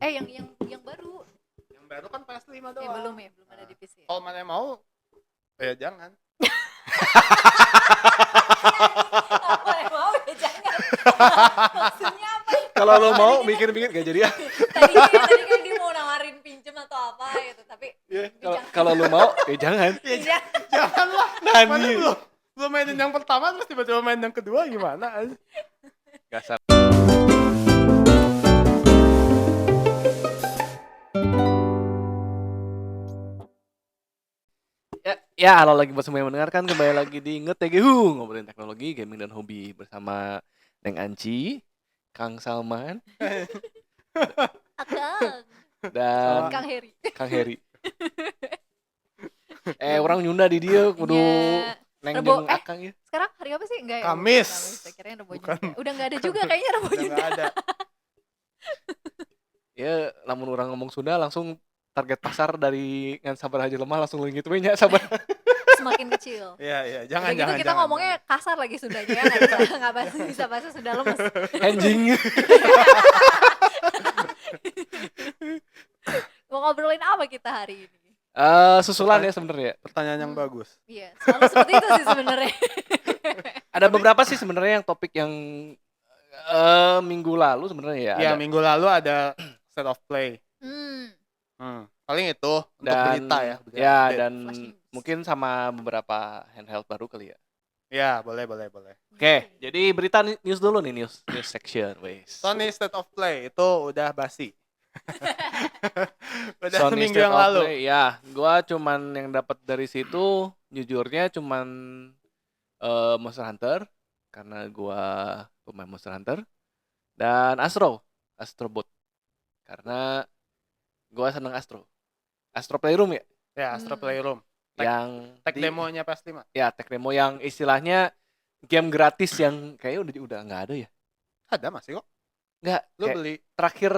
Yang baru. Yang baru kan PS5 doang. Belum ada di PC. Kalau mana mau, ya jangan. Apa yang mau ya jangan. Maksudnya apa? Kalau lo mau mikir-mikir gak jadi ya. Tadi kan dia mau nawarin pinjem atau apa gitu, tapi Kalau lo mau jangan. iya. Janganlah. Nani. Mana belum mainin yang pertama terus tiba-tiba main yang kedua gimana? Gak salah. Ya, halo lagi buat semua yang mendengarkan, kembali lagi di Ngetegehu, ngobrolin teknologi, gaming dan hobi bersama Neng Anci, Kang Salman, Akang. dan Kang Heri. Kang Heri. Orang Nyunda di dia kudu Iya. Neng Rebo, jeung Akang ya. Sekarang hari apa sih? Enggak ya? Kamis. Saya kirain Rebo Bukan. Nyunda. Udah enggak ada juga kayaknya Rebo Udah Nyunda. nggak ada. Ya, lamun orang ngomong Sunda langsung target pasar dari ngan sabar haji lemah langsung leungit we nya sabar. Semakin kecil. Iya, Udah jangan gitu jangan. kita jangan, ngomongnya jangan. kasar lagi Sundanya ya, enggak bisa bahasa Sunda lemes. Anjing. Mau ngobrolin apa kita hari ini? Susulan ya sebenarnya. Pertanyaan yang bagus. Iya, selalu seperti itu sih sebenarnya. Ada beberapa sih sebenarnya yang topik yang minggu lalu sebenarnya ya. Iya, Ada. minggu lalu ada State of Play. Paling itu untuk Dan berita ya. berita ya update. dan Flash news. mungkin sama beberapa handheld baru kali ya. Ya, boleh. Oke, jadi berita news dulu nih, news section, wes. Sony State of Play itu udah basi. Udah Sony seminggu State yang of lalu. Play, ya, gua cuman yang dapat dari situ jujurnya cuman Monster Hunter karena gua pemain Monster Hunter dan Astro Bot karena gua seneng Astro Playroom ya Ya, Astro Playroom. yang Tag demonya PS5. ya tag demo yang istilahnya game gratis yang kayaknya udah nggak ada ya. Ada masih kok. Nggak, Lu kayak beli.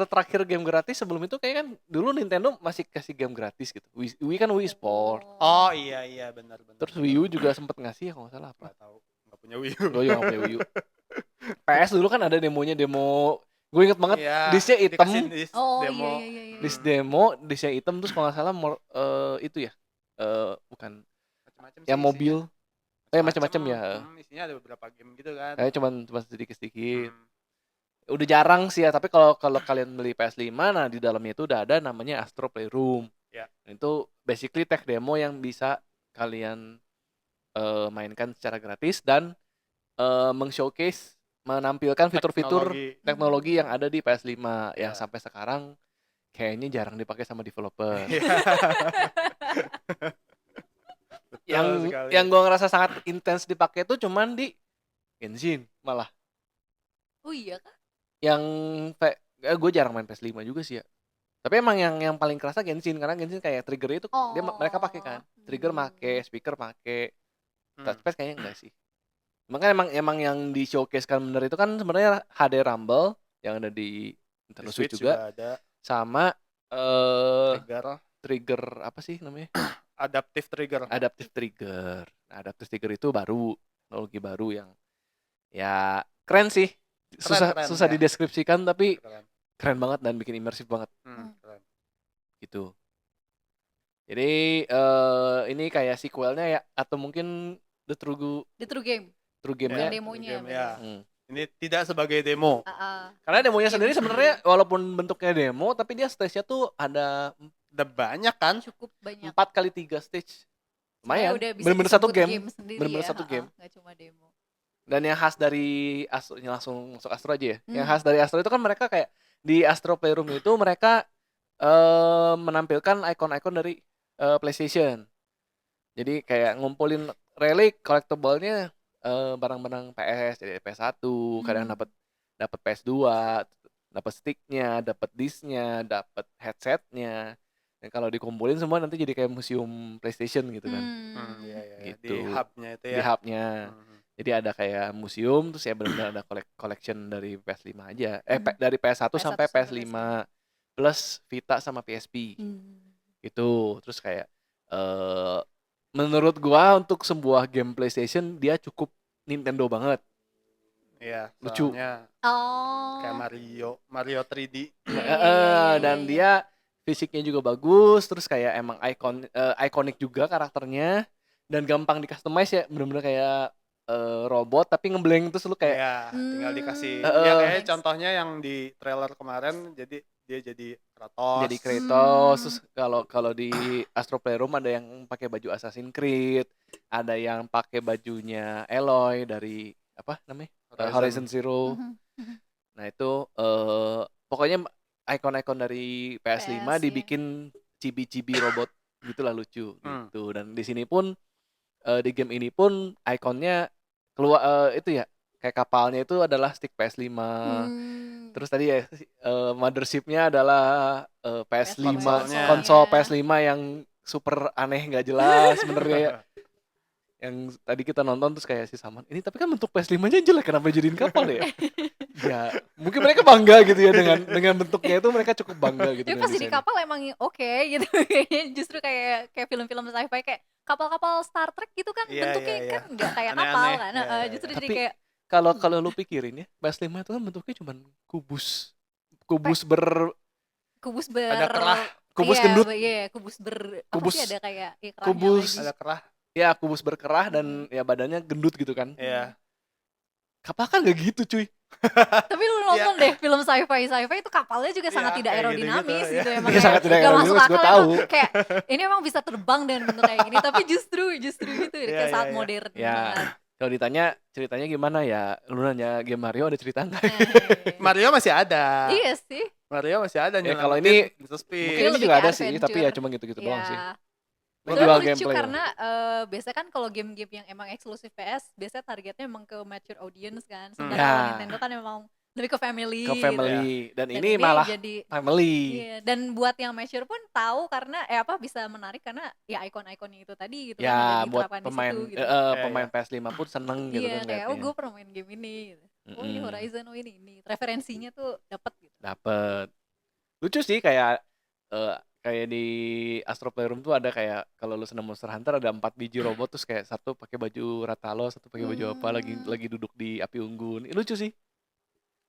terakhir game gratis sebelum itu kayak kan dulu Nintendo masih kasih game gratis gitu. Wii kan Wii Sport. Oh iya benar. Terus Wii U juga sempet ngasih ya kalau nggak salah apa. Nggak tahu. Nggak punya Wii U. Oh iya nggak punya Wii U. PS dulu kan ada demonya, demo gue inget banget Iya, disknya hitam. dikasih disk Oh demo. iya. Disk demo, disknya hitam terus kalau nggak salah itu ya. Bukan Macam-macam yang sih mobil. Macam-macam ya. Isinya ada beberapa game gitu kan. Kayak cuma sedikit-sedikit. Hmm. Udah jarang sih ya, tapi kalau kalian beli PS5 nah di dalamnya itu udah ada namanya Astro Playroom. Ya. Itu basically tech demo yang bisa kalian mainkan secara gratis dan meng-showcase menampilkan fitur-fitur teknologi yang ada di PS5 yang sampai sekarang kayaknya jarang dipakai sama developer. Yang gua ngerasa sangat intens dipakai itu cuman di Genshin malah. Oh iya kan? Yang gue jarang main PS5 juga sih ya. Tapi emang yang paling kerasa Genshin karena Genshin kayak triggernya itu mereka pakai kan. Trigger make, speaker make. Touchpad kayaknya enggak sih. Makanya emang yang di showcase kan bener itu kan sebenarnya HD Rumble yang ada di Nintendo Switch juga ada. Sama trigger apa sih namanya? Adaptive trigger. Nah, Adaptive trigger itu baru, teknologi baru yang ya keren sih. Susah ya. dideskripsikan tapi keren banget dan bikin imersif banget. Keren. Gitu. Jadi ini kayak sequelnya ya atau mungkin The True Game-nya. Demonya. Ya. Ini tidak sebagai demo. Karena demonya sendiri sebenarnya walaupun bentuknya demo tapi dia stage-nya tuh ada banyak kan? Cukup banyak. 4x3 stage. Lumayan. Bener-bener satu game. Bener-bener satu game. Nggak cuma demo. Dan yang khas dari Astro, ini langsung masuk Astro aja ya. Yang khas dari Astro itu kan mereka kayak di Astro Playroom itu mereka menampilkan ikon-ikon dari PlayStation. Jadi kayak ngumpulin relic collectible-nya barang-barang PS, jadi PS1, kadang dapat PS2, dapat stick-nya, dapat disk-nya, dapat headset-nya. Dan kalau dikumpulin semua nanti jadi kayak museum PlayStation gitu kan. Iya. Gitu. Di hub-nya itu ya. Di hub-nya. Jadi ada kayak museum terus ya benar-benar ada collection dari PS5 aja. Dari PS1 sampai PS5 plus Vita sama PSP. Gitu. Terus kayak menurut gua untuk sebuah game PlayStation dia cukup Nintendo banget. Iya, Lucu. soalnya Oh. kayak Mario 3D. Dan dia fisiknya juga bagus, terus kayak emang ikonik juga karakternya dan gampang di customize ya, bener-bener kayak robot tapi ngeblank terus lu kayak Iya, tinggal dikasih. Hmm. Ya kayak Thanks. contohnya yang di trailer kemarin, jadi dia jadi Kratos. jadi Kratos. Terus kalau di Astro Playroom ada yang pakai baju Assassin's Creed, ada yang pakai bajunya Aloy dari apa namanya? Horizon Zero. Mhm, mhm. Nah, itu pokoknya ikon-ikon dari PS5 PS, dibikin cibi-cibi robot gitulah, lucu gitu. Dan di sini pun di game ini pun ikonnya keluar itu ya, kayak kapalnya itu adalah stick PS5. Terus tadi ya mothership-nya adalah PS5, Konsolnya. konsol PS5 yang super aneh nggak jelas sebenarnya ya. Yang tadi kita nonton terus kayak si Saman ini, tapi kan bentuk PS5-nya jelek, kenapa jadiin kapal ya? Ya mungkin mereka bangga gitu ya dengan bentuknya, itu mereka cukup bangga gitu. Tapi dengan pas jadi desainnya. kapal emang oke gitu. Kayaknya justru kayak film-film sci-fi kayak kapal-kapal Star Trek gitu kan, Iya, bentuknya iya, iya. kan nggak kayak Aneh-aneh. kapal kan. Iya, iya, Justru iya. jadi Tapi kayak kalau lu pikirin ya, PS5 itu kan bentuknya cuman kubus Ada kerah. kubus iya, gendut. Iya, kubus apa Kubus- sih, ada kayak kerahnya kubus- lagi. Ada kerah. Ya, kubus berkerah dan ya badannya gendut gitu kan. Iya. Kapal kan gak gitu cuy. Tapi lu nonton deh film sci-fi itu kapalnya juga sangat Iya, tidak kayak aerodinamis gitu-gitu, gitu iya. emang. Iya, kayak sangat tidak nggak masuk aerodinamis, gua akal tahu. emang. Kayak ini emang bisa terbang dengan bentuk kayak gini, tapi justru gitu Iya, kayak iya, saat iya. modern Ya, banget. kalau ditanya ceritanya gimana ya, lu nanya game Mario ada cerita nggak? Mario masih ada. Iya sih. Mario masih ada. Ya, nyelamatin kalau ini Mr. Speed. Mungkin ini lebih juga kayak ada sih, tapi ya adventure. cuma gitu-gitu doang sih. Itu Jual lucu gameplay. karena biasanya kan kalau game-game yang emang eksklusif PS biasanya targetnya emang ke mature audience kan. Sementara Ya. kalau Nintendo kan emang lebih ke family. Ke gitu. family. Dan Dan ini malah jadi family. iya, dan buat yang mature pun tahu karena bisa menarik karena ya ikon-ikonnya itu tadi gitu kan, Ya, jadi buat diterapkan di pemain situ gitu. pemain PS5 pun seneng gitu Iya, kan kayak liatnya. gue pernah main game ini gitu. Oh ini Horizon, oh ini. Referensinya tuh dapet gitu. Dapet. Lucu sih kayak kayak di Astro Playroom tuh ada kayak kalau lu seneng Monster Hunter ada 4 biji robot, terus kayak satu pakai baju Rathalos, satu pakai baju apa lagi duduk di api unggun. Lucu sih.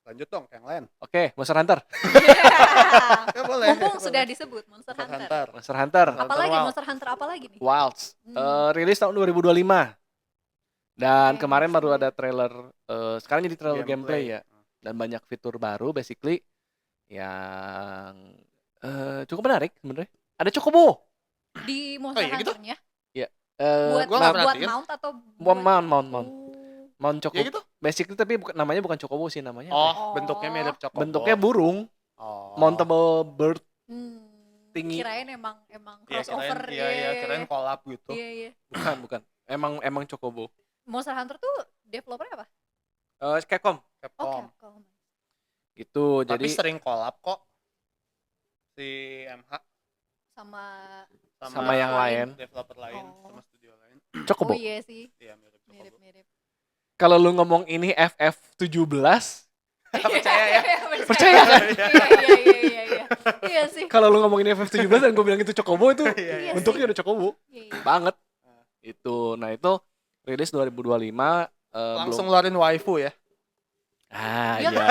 Lanjut dong ke yang lain. Oke, Monster Hunter. Ya boleh. Mumpung boleh. sudah disebut Monster Monster Hunter. Hunter. Monster Hunter Apalagi Wild. Monster Hunter apa lagi nih? Wilds. Rilis tahun 2025. Dan Oke, kemarin baru maksudnya. ada trailer, sekarang jadi trailer gameplay ya. Gameplay. Dan banyak fitur baru basically yang cukup menarik sebenarnya. Ada Chocobo. Di Monster iya gitu? Hunter-nya? Buat Gua nggak Buat perhatiin. mount atau Mount. Oh. Mount Ya Chocobo. gitu. Basically tapi namanya bukan Chocobo sih, namanya apa ya? Oh, bentuknya mirip Chocobo. Bentuknya burung, Oh. mountable bird. Tinggi. Kirain emang Iya, crossover. kirain collab gitu. Iya. Bukan. Emang Chocobo. Monster Hunter tuh developernya apa? Capcom. Capcom. Capcom. Gitu. Tapi Jadi sering collab kok si MH Sama yang lain. developer lain Oh. sama studio lain. Chocobo. Oh iya sih, Iya, mirip Chocobo. mirip. Kalau lu ngomong ini FF17, Percaya ya? percaya kan? Iya. Iya sih. Kalau lu ngomong ini FF17 dan gue bilang itu Chocobo, itu Iya bentuknya udah Chocobo Iya. banget. Itu. Nah, itu rilis 2025 Langsung belum. ngeluarin waifu ya. Ah, Iya. iya.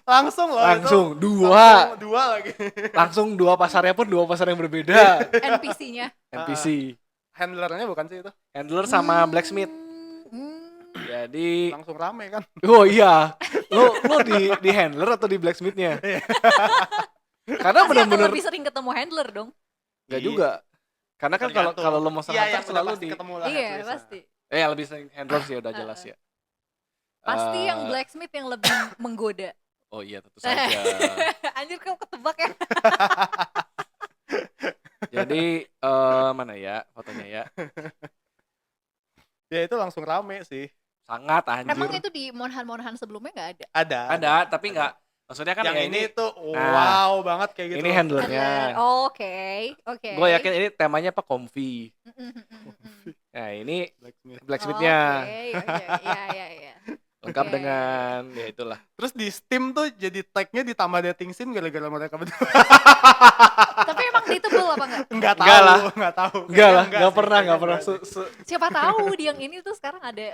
Langsung loh. Langsung itu. dua. Langsung dua lagi. Langsung dua pasarnya pun dua pasar yang berbeda. NPC-nya. NPC, Handlernya bukan sih itu. handler sama blacksmith. Hmm. Jadi, Langsung rame kan. oh iya, lu di handler atau di blacksmithnya? Karena Pasti akan bener-bener lebih sering ketemu handler dong. nggak juga. Karena kan kalau lu Monster Iya, Hunter yang selalu pasti di ketemu lah. Iya, at least. pasti. lebih sering handler sih, udah jelas ya. Pasti Eh, yang blacksmith yang lebih menggoda. Oh iya, tentu saja. Anjir, kau ketebak ya. Jadi mana ya fotonya ya? Ya itu langsung rame sih. Sangat anjir. Emang itu di monhan-monhan sebelumnya nggak ada? Ada. Tapi nggak. Maksudnya kan yang ya ini tuh Nah, wow banget kayak gitu. ini handlernya. Oh, Oke. Gue yakin ini temanya apa, comfy. Nah, ini blacksmithnya Iya. lengkap Oke. dengan ya itulah. Terus di Steam tuh jadi tag-nya ditambah dating sim gara-gara mereka berdua. Tapi emang dateable apa enggak? Enggak tahu, Enggak lah. enggak tahu. Enggak lah, Kayaknya enggak sih, pernah, enggak kayaknya pernah. enggak sih. Siapa tahu di yang ini tuh sekarang ada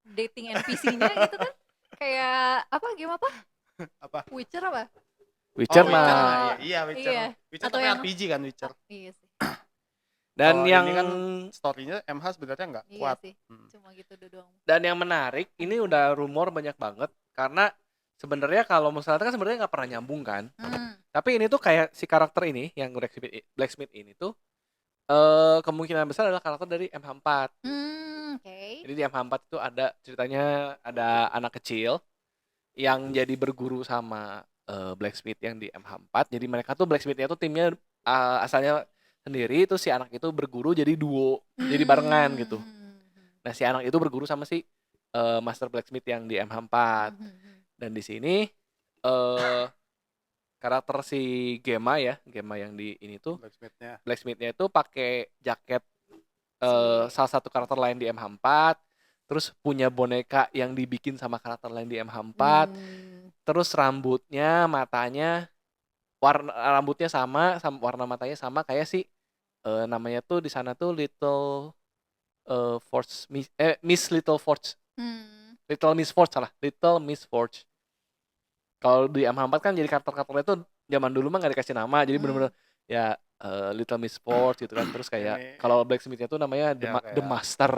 dating NPC-nya gitu kan? Kayak apa game apa? Apa? Witcher apa? Witcher Oh, mah. Witcher mah, iya Witcher. Iya. Witcher Atau tapi yang RPG kan Witcher. iya sih. Dan Kalau yang ini kan story-nya MH sebenarnya nggak Iya kuat. sih. Hmm. Cuma gitu doang. dan yang menarik ini udah rumor banyak banget karena sebenarnya kalau misalnya kan sebenarnya nggak pernah nyambung kan. Tapi ini tuh kayak si karakter ini yang Blacksmith ini tuh kemungkinan besar adalah karakter dari MH4. Oke. Jadi di MH4 itu ada ceritanya ada anak kecil yang jadi berguru sama Blacksmith yang di MH4. Jadi mereka tuh Blacksmithnya tuh timnya asalnya sendiri, terus si anak itu berguru jadi duo, jadi barengan gitu. Nah si anak itu berguru sama si Master Blacksmith yang di MH4. Dan di sini karakter si Gema yang di ini tuh Blacksmithnya itu pakai jaket salah satu karakter lain di MH4, terus punya boneka yang dibikin sama karakter lain di MH4, terus rambutnya, matanya, warna rambutnya sama warna matanya sama kayak si namanya tuh di sana tuh Little Miss Little Forge. Little Miss Forge salah, Little Miss Forge. Kalau di MH4 kan jadi karakter-karakternya tuh zaman dulu mah nggak dikasih nama, jadi bener-bener ya Little Miss Forge gitu kan. Terus kayak kalau Blacksmith-nya tuh namanya The Master.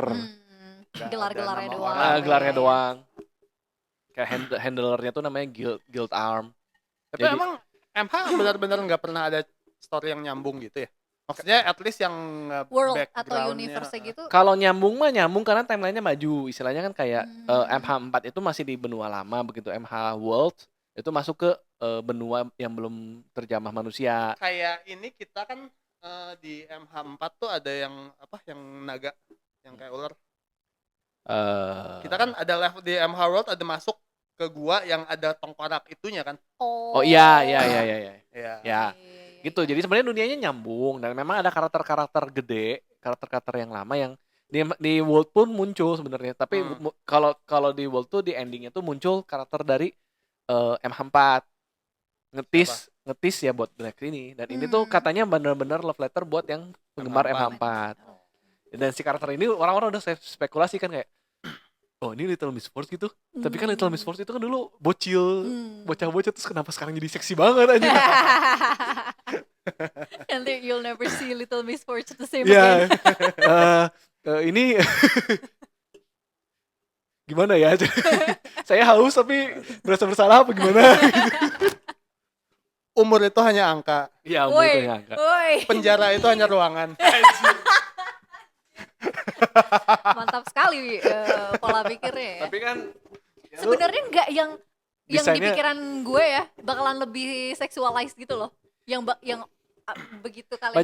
Gelar-gelarnya doang. Gelarnya doang. Kayak handlernya tuh namanya Guild Arm. Tapi jadi, emang MH benar-benar nggak pernah ada story yang nyambung gitu ya? Maksudnya at least yang world atau universe gitu. Kalau nyambung mah nyambung karena timelinenya maju. Istilahnya kan kayak MH4 itu masih di benua lama, begitu MH World itu masuk ke benua yang belum terjamah manusia. Kayak ini kita kan di MH4 tuh ada yang apa? Yang naga, yang kayak ular. Kita kan ada level di MH World ada masuk ke gua yang ada tengkorak itunya kan. Oh iya. Gitu. Jadi sebenarnya dunianya nyambung dan memang ada karakter-karakter gede, karakter-karakter yang lama yang di World pun muncul sebenarnya. Tapi kalau di World tuh di endingnya tuh muncul karakter dari MH4 ngetis ya buat Black ini, dan ini tuh katanya benar-benar love letter buat yang penggemar MH4. Dan si karakter ini orang-orang udah spekulasi kan kayak oh ini Little Miss Force gitu. Tapi kan Little Miss Force itu kan dulu bocil, bocah-bocah, terus kenapa sekarang jadi seksi banget aja. And you'll never see Little Miss Force the same again. Ini gimana ya? Saya haus tapi berasa bersalah apa gimana? Umur itu hanya angka. Iya, umur itu hanya angka. Penjara itu hanya ruangan. Mantap sekali pola pikirnya. Tapi kan sebenarnya nggak yang di pikiran gue ya bakalan lebih sexualized gitu loh. Yang begitu kalian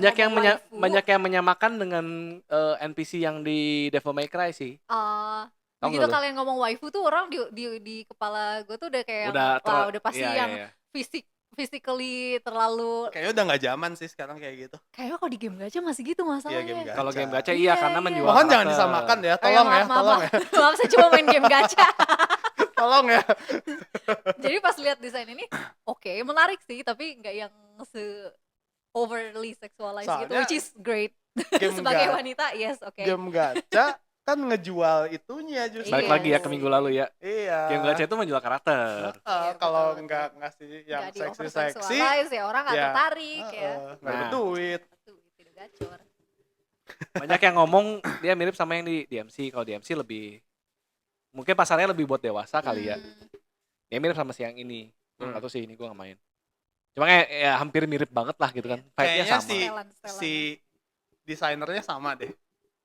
banyak yang menyamakan dengan NPC yang di Devil May Cry sih. Begitu kalian ngomong waifu tuh orang di kepala gue tuh udah kayak udah pasti yang physically terlalu kayaknya udah nggak zaman sih sekarang kayak gitu. Kayaknya kalau di game gacha masih gitu masalahnya. Kalau game gacha iya karena menjual. Mohon jangan disamakan ya, tolong ya. Maaf saya cuma main game gacha. Tolong ya. Jadi pas lihat desain ini, oke, menarik sih, tapi nggak yang overly sexualized gitu, which is great. Sebagai wanita, yes, oke. Game gacha kan ngejual itunya justru. Balik lagi ya ke minggu lalu ya. Iya. Game gacha itu menjual karakter. Kalau nggak ngasih yang seksi-seksi ya orang nggak tertarik ya. Nggak ada duit. Tidak gacor. Banyak yang ngomong dia mirip sama yang di DMC. Kalau DMC lebih mungkin pasarnya lebih buat dewasa kali ya. Dia mirip sama si yang ini. Gue nggak tahu sih ini gue nggak main. Cuma kayak ya, hampir mirip banget lah gitu kan. Kayaknya si desainernya sama deh.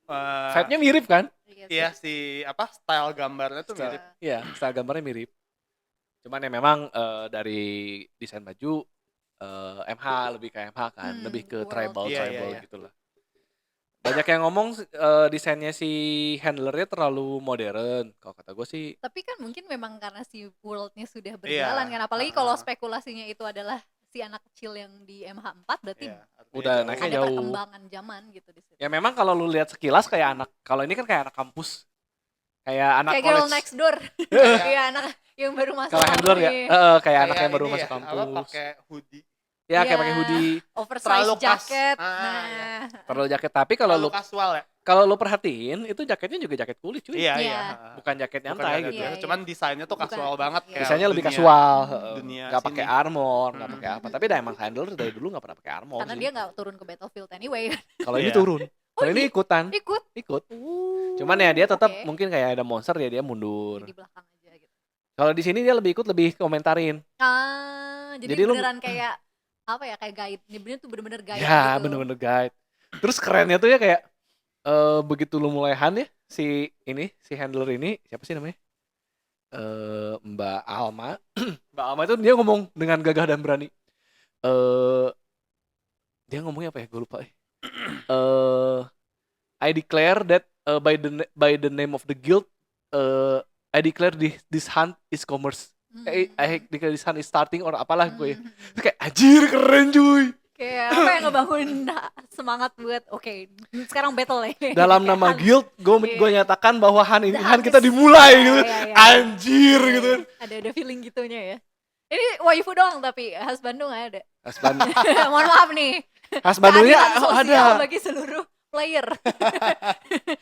Vibe-nya mirip kan? Iya si style gambarnya tuh mirip. Iya, style gambarnya mirip. Cuman ya memang dari desain baju MH lebih ke MH kan, lebih ke tribal gitulah. Banyak yang ngomong desainnya si handlernya terlalu modern. Kalau kata gue sih. Tapi kan mungkin memang karena si world-nya sudah berjalan kan, apalagi kalau spekulasinya itu adalah si anak kecil yang di MH4 berarti udah naiknya jauh. Ada perkembangan zaman gitu di situ. Ya memang kalau lu lihat sekilas kayak anak, kalau ini kan kayak anak kampus. Kayak anak kayak college. Girl Next Door. Iya, anak yang baru masuk. Kalau handler ya, kayak anak yang baru masuk kampus. Pakai hoodie. Ya kayak pakai hoodie. Oversize jaket. Terlalu jaket, tapi kalau lu kasual ya. kalau lo perhatiin itu jaketnya juga jaket kulit cuy. Iya, Iya. iya. Bukan jaket Bukan nyantai jaket gitu. biasa, Iya, cuman desainnya tuh Bukan, casual banget iya. kayak Desainnya lebih dunia- casual, dunia nggak pakai sini. armor, nggak pakai apa. Hmm. Tapi Diamond Handler dari dulu nggak pernah pakai armor Karena sih. dia nggak turun ke battlefield anyway. Kalau ini Iya. turun, kalau ini iya? ikutan, Ikut. ikut. Cuman ya dia tetap Oke. mungkin kayak ada monster ya dia mundur. Di belakang aja gitu. Kalau di sini dia lebih ikut, lebih komentarin. Jadi Jadi lu- beneran kayak apa ya, kayak guide. Ini bener-bener guide Ya gitu. bener-bener guide. Terus kerennya tuh ya kayak begitu lu mulai hunt ya si handler ini siapa sih namanya? Mbak Alma. Mbak Alma itu dia ngomong dengan gagah dan berani. Dia ngomongnya apa ya? Gue lupa. I declare that by the name of the guild, I declare this hunt is commerce. I declare this hunt is starting or apalah gue. Terus kayak anjir keren cuy. Kayak apa yang ngebangun semangat buat oke, sekarang battle ya. Dalam Kayak nama hunt. guild gue Iya. nyatakan bahwa hunt The hunt hunt kita is- dimulai Iya, gitu. iya, iya. Anjir Iya, gitu. iya. Ada feeling gitunya ya. Ini waifu doang tapi khas Bandung nggak ada. Hasban Mohon maaf nih. Bandungnya Keadilan sosial ada. bagi seluruh player.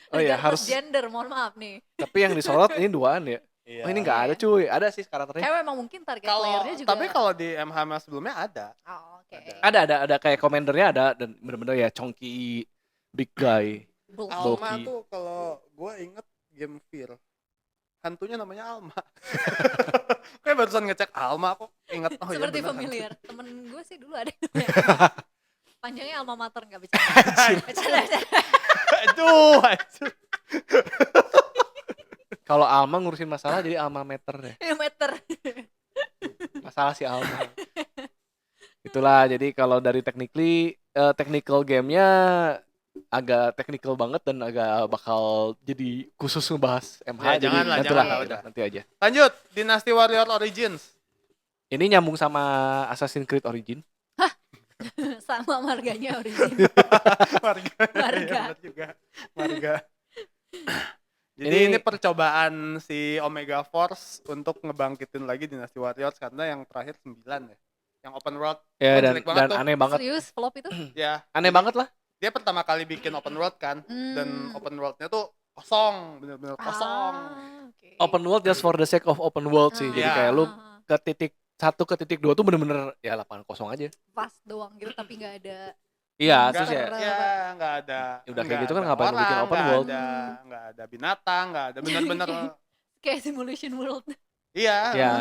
Oh iya, Regardless harus. gender, mohon maaf nih. Tapi yang disorot ini duaan ya. Iya. Oh ini nggak ada cuy. Ada sih karakternya. Kayak memang mungkin target Kalau playernya juga. tapi kalau di MHM sebelumnya ada. Oh, oke. Ada kayak komandernya ada dan bener-bener ya chonky big guy. Bullshit. Alma Loki. tuh kalau gue inget game Fear, hantunya namanya Alma. Kayak barusan ngecek Alma kok inget. Oh iya Seperti bener, familiar. Temen gue sih dulu ada yang namanya. Panjangnya alma mater, nggak bercanda. Bercanda. Aduh, Kalau Alma ngurusin masalah jadi Alma meter deh. Meter. Masalah si Alma. Itulah jadi kalau dari technical gamenya agak technical banget dan agak bakal jadi khusus ngebahas MH. Ya, jadi janganlah, nanti lah, janganlah, udah. nanti aja. Lanjut, Dynasty Warrior Origins. Ini nyambung sama Assassin's Creed Origin. Sama marganya original. Warga. Warga. Iya, bener juga. Warga. Jadi ini percobaan si Omega Force untuk ngebangkitin lagi Dynasty Warriors karena yang terakhir 9 ya. Yang open world. Ya Kan dan jelek banget tuh. aneh banget. Serius flop itu? Ya, Aneh banget lah. dia pertama kali bikin open world kan dan open worldnya tuh kosong, bener-bener kosong. Oke. Open world just for the sake of open world sih. Jadi Iya. kayak lu ke titik 1 ke titik 2 tuh bener-bener ya lapangan kosong aja. Pas doang gitu tapi nggak ada. Iya, Nggak, terus ya ya nggak ada. Udah kayak nggak gitu kan ada ngapain lu bikin orang, open nggak world? nggak ada binatang, nggak ada bener-bener. Kayak simulation world. Iya. ya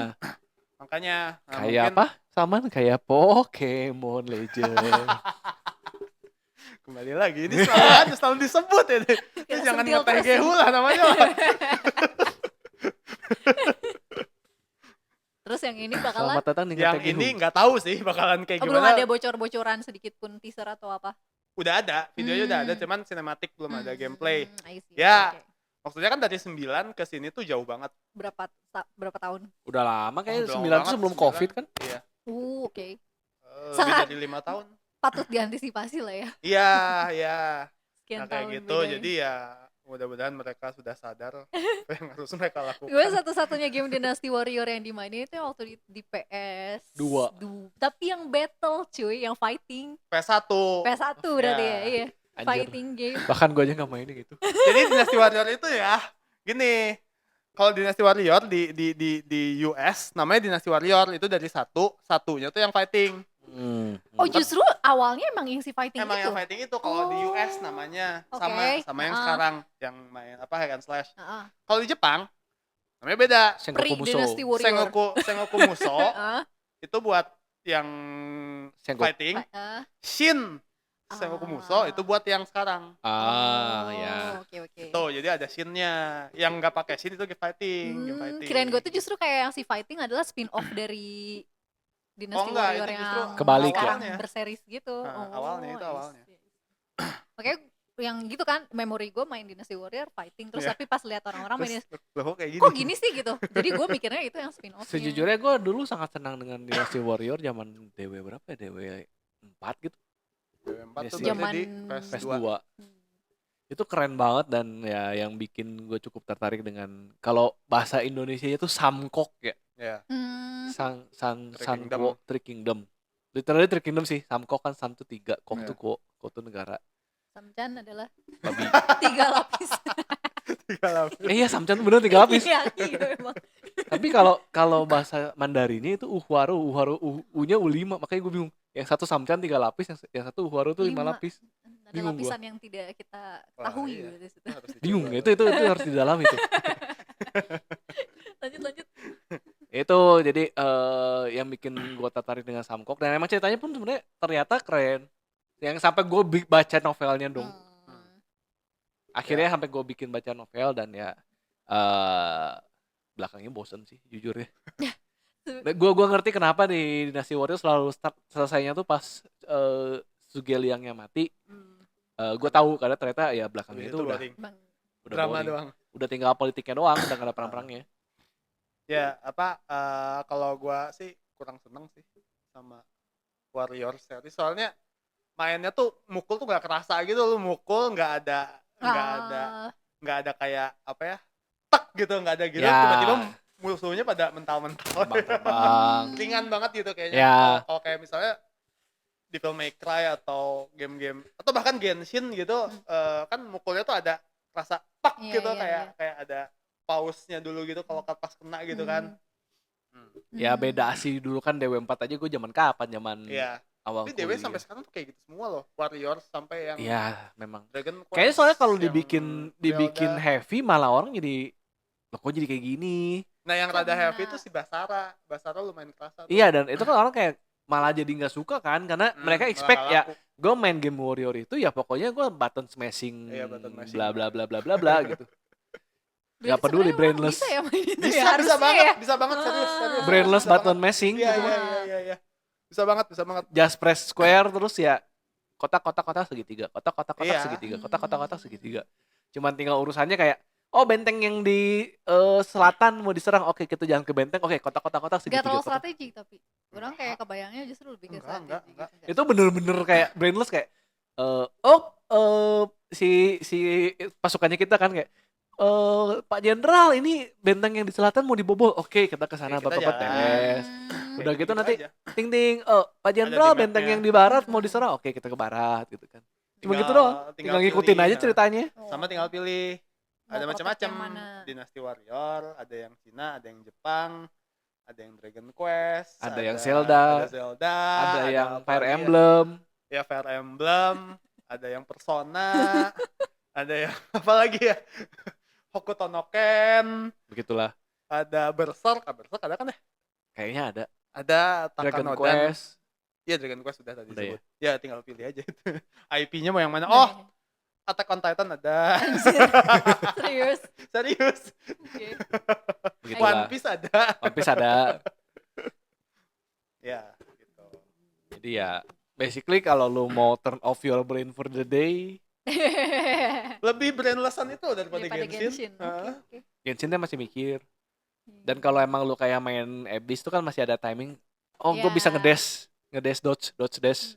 Makanya kayak mungkin apa? Saman kayak Pokemon Legend. kembali lagi ini selalu disebut ya. Terus jangan sentil ngeteh terus. gehu lah namanya. Terus yang ini bakalan Selamat datang di Yang Ngeteh ini Gehu. nggak tahu sih bakalan kayak belum gimana. ada bocor-bocoran sedikit pun teaser atau apa. Udah ada, videonya udah ada, cuman sinematik belum ada gameplay. I see. Ya. Oke. Maksudnya kan dari 9 ke sini tuh jauh banget. Berapa tahun? Udah lama kayaknya Udah lama 9 tuh banget, sebelum 9. Covid kan? Iya. Oke. Lebih Sangat- dari 5 tahun. Patut diantisipasi lah ya. Iya, iya. Sekian Nah, kayak tahun gitu. bedanya. Jadi ya mudah-mudahan mereka sudah sadar apa yang harus mereka lakukan. Gue satu-satunya game Dynasty Warrior yang dimainin itu waktu di PS Dua. Tapi yang battle cuy, yang fighting. PS1. PS1 berarti ya, iya. Anjir. Fighting game. Bahkan gue aja gak mainin gitu. Jadi Dynasty Warrior itu ya gini. Kalau Dynasty Warrior di US namanya Dynasty Warrior itu dari satunya tuh yang fighting. Oh justru awalnya emang yang si fighting Emang itu? yang fighting itu kalau di Oh. US namanya Oke. sama yang sekarang yang main apa hack and slash. Heeh. Kalau di Jepang namanya beda. Sengoku Musou. Pre-Dynasty Warrior. Sengoku Musou Heeh. itu buat yang Sengoku. fighting. Heeh. Shin Sengoku Musou itu buat yang sekarang. Ah, Oh, ya. Oke oke. Tuh, jadi ada scene-nya. Yang nggak pakai scene itu game fighting, game fighting. Kirain gue tuh justru kayak yang si fighting adalah spin off dari Dynasty enggak, Warrior itu justru yang kebalik ya? sekarang awalnya. berseris gitu. Nah, awalnya itu I awalnya. see. Makanya yang gitu kan memori gue main Dynasty Warrior fighting terus Iya. tapi pas lihat orang-orang mainin Terus, loh, kok kayak gini? kok gini sih gitu. Jadi gue mikirnya itu yang spin off. Sejujurnya gue dulu sangat senang dengan Dynasty Warrior zaman DW berapa ya? DW 4 gitu. DW4 tuh Zaman berarti di PS2. PS2. Itu keren banget dan ya yang bikin gue cukup tertarik dengan kalau bahasa Indonesia itu Samkok ya. Ya. Three Kingdom. Literally Three Kingdom sih. Samkok kan Sam tuh 3, Kok Iya. tuh Ko tuh negara. Samchan adalah babi. 3 lapis. 3 lapis. Iya, Samchan bener 3 lapis. Iya, memang. Tapi kalau bahasa Mandarinnya itu uhuaru u-nya U5, makanya gue bingung. Yang satu Samchan 3 lapis, yang satu uhuaru tuh 5 lapis. Ada Bingung lapisan yang tidak kita tahui iya. gitu. Bingung, itu harus didalami itu. Lanjut. Itu jadi yang bikin gue tertarik dengan Samkok, dan emang ceritanya pun sebenarnya ternyata keren. Yang sampai gue baca novelnya dong. Akhirnya sampai gue bikin baca novel, dan ya belakangnya bosen sih jujur ya. Gue ngerti kenapa di Dynasty Warriors selalu selesainya tuh pas Zhuge Liangnya mati. Gue tahu karena ternyata ya belakangnya itu udah drama boring. doang. Udah tinggal politiknya doang, udah gak ada perang-perangnya. Ya kalau gue sih kurang seneng sih sama Warriors series, soalnya mainnya tuh mukul tuh nggak kerasa gitu, lu mukul nggak ada kayak apa ya, tek gitu, nggak ada gitu, tiba-tiba musuhnya pada mental-mental, ringan banget gitu kayaknya. Kalau kayak misalnya di Devil May Cry atau game-game atau bahkan Genshin gitu, kan mukulnya tuh ada rasa tek gitu, kayak ada pause-nya dulu gitu kalau pas kena gitu kan. Ya beda sih, dulu kan DW4 aja gue zaman kapan, awal tapi DW sampai sekarang tuh kayak gitu semua loh, Warriors sampai yang memang Dragon Quest. Kayaknya soalnya kalau dibikin heavy malah orang jadi loh kok jadi kayak gini. Nah yang rada heavy itu si Basara lumayan kerasa tuh. Iya, dan itu kan orang kayak malah jadi nggak suka kan, karena mereka expect ya gue main game Warrior itu ya pokoknya gue button smashing, bla bla bla bla bla bla gitu. Gak peduli brainless. Bisa ya main itu bisa banget serius. Brainless button mashing. Iya. Bisa banget. Just press square terus ya kotak segitiga, kotak segitiga, kotak segitiga. Cuman tinggal urusannya kayak benteng yang di selatan mau diserang, oke kita jangan ke benteng, oke kotak segitiga. Gak terlalu strategi, tapi orang kayak kebayangnya justru lebih ke strategi. Enggak. Itu bener-bener kayak brainless, kayak si pasukannya kita kan kayak Pak Jenderal, ini benteng yang di selatan mau dibobol. Oke, kita ke sana bapak tes. Udah gitu nanti ting Pak Jenderal, benteng yang di barat mau diserang. Oke, kita ke barat gitu kan. Cuma gitu doang. Tinggal ngikutin aja ceritanya. Sama tinggal pilih. Ada macam-macam. Dynasty Warrior, ada yang Cina, ada yang Jepang, ada yang Dragon Quest, ada yang Zelda, ada yang Fire Emblem. Ya Fire Emblem, ada yang Persona, ada yang apa lagi ya? Hokuto no Ken. Begitulah. Ada Berserk ada kan ya? Kayaknya ada. Ada Dragon Takanodan. Quest. Iya, Dragon Quest sudah tadi disebut. Ya, tinggal pilih aja itu. IP-nya mau yang mana? Attack on Titan ada. Serius. Okay. One Piece ada. Ya, gitu. Jadi ya, basically kalau lu mau turn off your brain for the day, lebih brainlessan itu daripada Genshin. Okay. Genshin-nya masih mikir. Dan kalau emang lu kayak main Abyss tuh kan masih ada timing. Gue bisa ngedash dodge dash.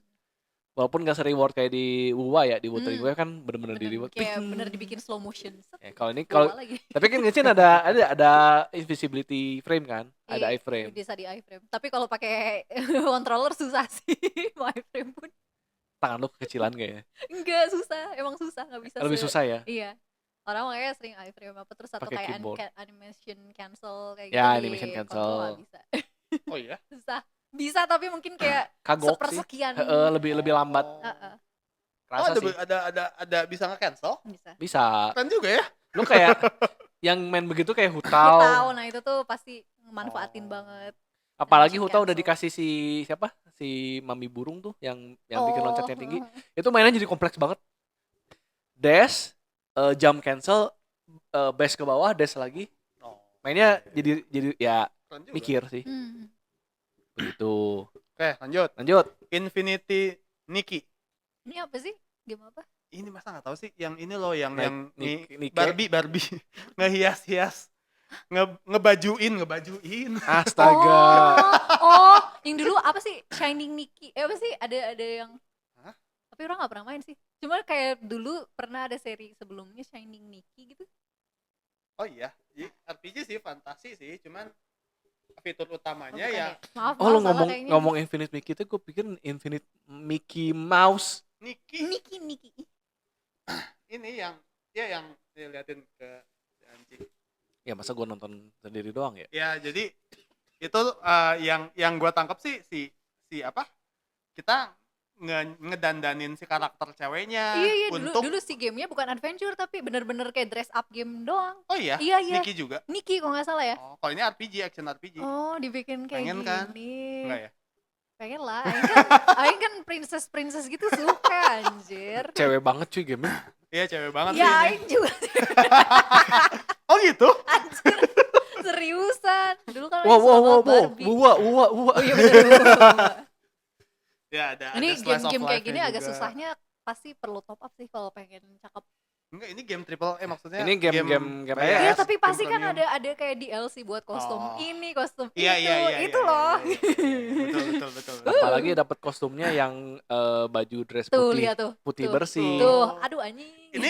Walaupun gak se-reward kayak di WoW ya, di Wuthering Waves kan bener-bener di-reward. Kayak bener dibikin slow motion. Tapi kan Genshin ada invisibility frame kan, ada iframe. Bisa di iframe. Tapi kalau pakai controller susah sih, mau iframe pun. Tangan lu kekecilan kayaknya. Enggak, susah. Emang susah, nggak bisa. Lebih susah ya? Iya. Orang makanya sering iframe apa terus atau kayak animation cancel kayak gitu. Ya, animation cancel. Bisa. Oh iya? Susah. Bisa tapi mungkin kayak kagok sepersekian. Lebih lambat. Rasa sih. Ada bisa nge-cancel? Bisa. Keren juga ya. Lu kayak yang main begitu kayak Hutao. Nah itu tuh pasti manfaatin banget. Apalagi Hutao udah dikasih si Mami Burung tuh yang bikin loncatnya tinggi. Itu mainnya jadi kompleks banget. Dash, jump cancel, bash ke bawah, dash lagi. Mainnya jadi ya mikir sih. Begitu. Oke, lanjut. Infinity Nikki. Ini apa sih? Game apa? Ini masa nggak tahu sih. Yang ini loh, yang Barbie ngehias-hias. Ngebajuin. Astaga. Yang dulu apa sih? Shining Nikki. Apa sih? Ada yang tapi orang nggak pernah main sih. Cuma kayak dulu pernah ada seri sebelumnya Shining Nikki gitu. Oh iya, RPG sih, fantasi sih, cuman fitur utamanya Maaf, lu ngomong Infinite Mickey itu gue pikir Infinite Mickey Mouse. Nikki. ini yang liatin ke anjing. Ya masa gue nonton sendiri doang ya? Ya jadi itu yang gue tangkap sih si apa? Kita ngedandanin si karakter ceweknya Iya untuk dulu si gamenya bukan adventure tapi bener-bener kayak dress up game doang. Oh iya, Iya. Nikki juga. Nikki kalau nggak salah ya. Oh, kalau ini RPG, action RPG. Oh, dibikin kayak Pengen gini. kan? Enggak ya? Pengen lah. Aing kan princess gitu suka anjir. Cewek banget cuy gamenya. Iya cewek banget Ya sih ini. Aing juga Oh gitu? anjir. Seriusan. Dulu kan Aing Wow, suka Barbie. Oh iya bener. Ya ada Ini slice of game kayak life-nya gini agak juga. susahnya pasti perlu top up sih kalau pengen cakep. Enggak, ini game triple maksudnya. Ini game bayar, Iya PS, tapi pasti game kan premium. ada kayak DLC buat kostum Oh. ini, kostum Iya, itu loh. Iya. Betul. apalagi dapat kostumnya yang baju dress Tuh putih, lihat tuh. putih Tuh. bersih. Tuh, aduh anjing. Ini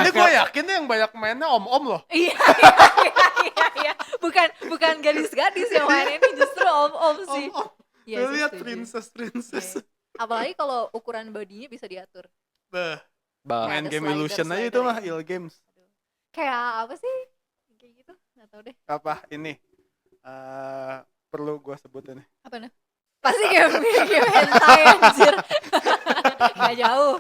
gue yakin nih yang banyak mainnya om-om loh. Iya. Bukan gadis-gadis yang main ini, justru om-om sih. Om-om. Iya, Lu sih, lihat setuju. princess. Iya. Apalagi kalau ukuran bodinya bisa diatur. Beh, Bah, main ada game slider- Illusion aja itu slider mah ya. Il Games. Kayak apa sih? Kayak gitu, nggak tahu deh. Apa ini? Perlu gue sebutin nih. Apa nah? Pasti game hentai anjir. Gak jauh.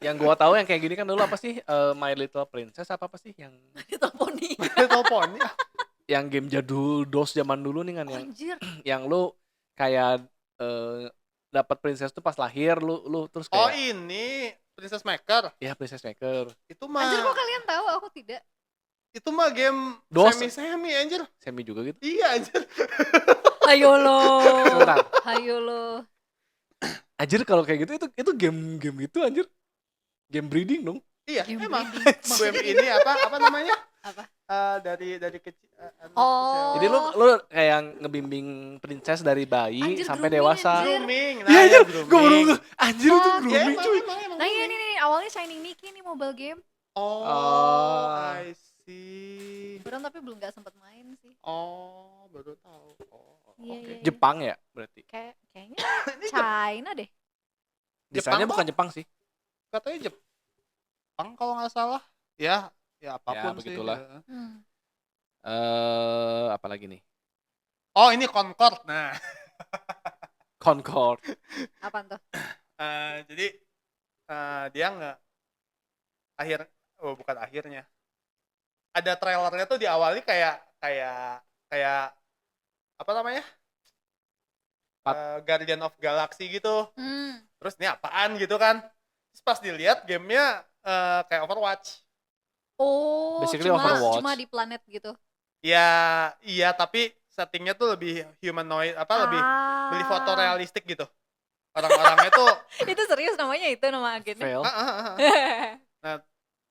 yang gua tahu yang kayak gini kan dulu apa sih? My Little Princess apa sih yang Telepon nih. Telepon ya. yang game jadul DOS zaman dulu nih kan Anjir. yang lu kayak dapat princess tuh pas lahir lu terus Oh kayak ini Princess Maker. ya Princess Maker Itu mah Anjir kok kalian tahu aku tidak? itu mah game DOS. semi anjir. semi juga gitu. Iya anjir. Ayo lo. Sebentar. Ayo lo. Anjir kalau kayak gitu itu game itu anjir. Game breeding dong. Iya, Game emang. breeding. Game ini apa namanya? Apa? Dari kecil. Oh. Jadi lu kayak ngebimbing princess dari bayi Anjir, sampai grooming, dewasa. anjir. Grooming. Iya anjir, grooming. gue baru anjir itu Oh, Ya, grooming cuy. emang. Nah iya nih awalnya Shining Nikki nih mobile game. Oh, I see. Kurang tapi belum nggak sempet main sih. Oh, baru tahu. Oh, Iya, oke. iya. Jepang ya berarti. Kayaknya China deh. Desainnya Jepang bukan Jepang sih. Katanya Jepang kalau nggak salah. Ya apapun sih. begitulah. Ya. Apa lagi nih? Oh, ini Concord. Nah, Concord. Apaan tuh? jadi dia nggak bukan akhirnya. Ada trailernya tuh diawali kayak apa namanya? Guardian of Galaxy gitu. Terus ini apaan gitu kan? Terus pas dilihat gamenya kayak Overwatch. Oh, Basically cuma Overwatch. cuma di planet gitu. Ya, iya tapi settingnya tuh lebih humanoid, lebih fotorealistik gitu. Orang-orangnya tuh Itu serius namanya itu nama agennya. Fail.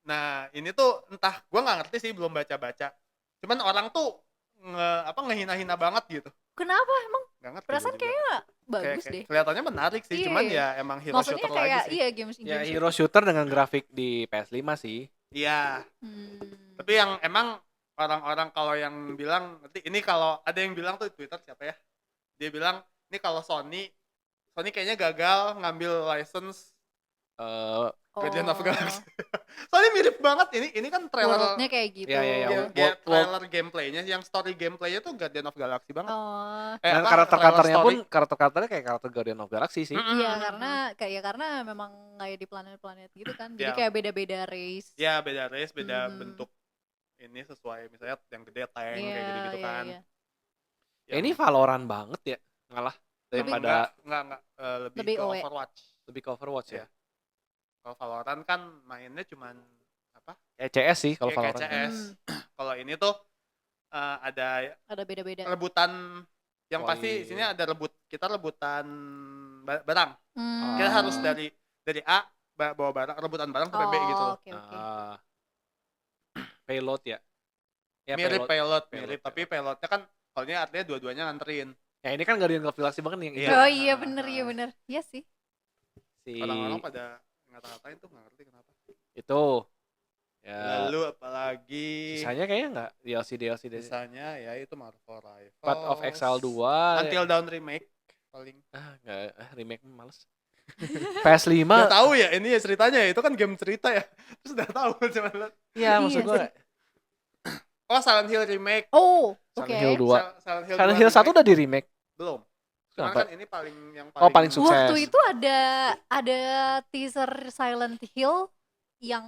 Nah, ini tuh entah gua nggak ngerti sih, belum baca-baca. Cuman orang tuh ngehina-hina banget gitu. Kenapa emang? Nggak ngerti. Perasaan gua juga. kayaknya bagus Kayak deh. kelihatannya menarik sih, Iya. cuman ya emang hero Maksudnya shooter kayak lagi sih. iya games Ya games hero shooter dengan grafik di PS5 sih. Iya. Hmm. Tapi yang emang orang-orang kalau yang bilang nanti ini kalau ada yang bilang tuh di Twitter siapa ya? Dia bilang ini kalau Sony kayaknya gagal ngambil license Guardian of Galaxy. Soalnya mirip banget ini kan trailer World-nya kayak gitu. Iya, iya, iya. ya, trailer gameplaynya, yang story gameplaynya tuh Guardian of Galaxy banget. Oh. Dan Apa, karakter-karakternya trailer pun story. karakter-karakternya kayak karakter Guardian of Galaxy sih. Iya, karena memang kayak di planet-planet gitu kan. Jadi Ya. kayak beda-beda race. Ya beda race, beda Mhm. bentuk ini sesuai misalnya yang gede tank Iya, kayak gitu-gitu iya, kan. iya. Ya, ini Valorant banget ya. Ngalah daripada enggak lebih Lebih ke OE. Overwatch. lebih ke Overwatch ya. Kalau Valorant kan mainnya cuman apa? Kayak CS sih kalau Kayak Valorant. CS. Kalau ini tuh ada Ada beda-beda. rebutan yang Oh, pasti iya. sini ada kita rebutan barang. Hmm. Kita harus dari A bawa barang, rebutan barang sampai B gitu loh. Oke, oke. Payload ya. Ya Mirip payload, Payload, tapi payloadnya kan kalau ini artinya dua-duanya nganterin. Ya ini kan Guardian of Galaxy banget nih yang Iya. hijau. Oh iya bener, iya bener. Iya sih. Si Orang-orang pada ngata-ngatain tuh nggak ngerti kenapa. itu. Ya. Lalu apalagi Sisanya kayaknya enggak DLC. sisanya ya itu Marvel Rivals. Path of Exile 2. Until Dawn remake paling. Enggak, remake males. PS5 udah tahu ya ini ya ceritanya ya, itu kan game cerita ya. Terus udah tahu cuman liat. iya maksud gue Oh, Silent Hill remake. Oh, oke. Silent Hill 2. Silent Silent Hill 1 udah di remake. belum. Cuman Kenapa? kan ini yang Paling sukses. Waktu itu ada teaser Silent Hill yang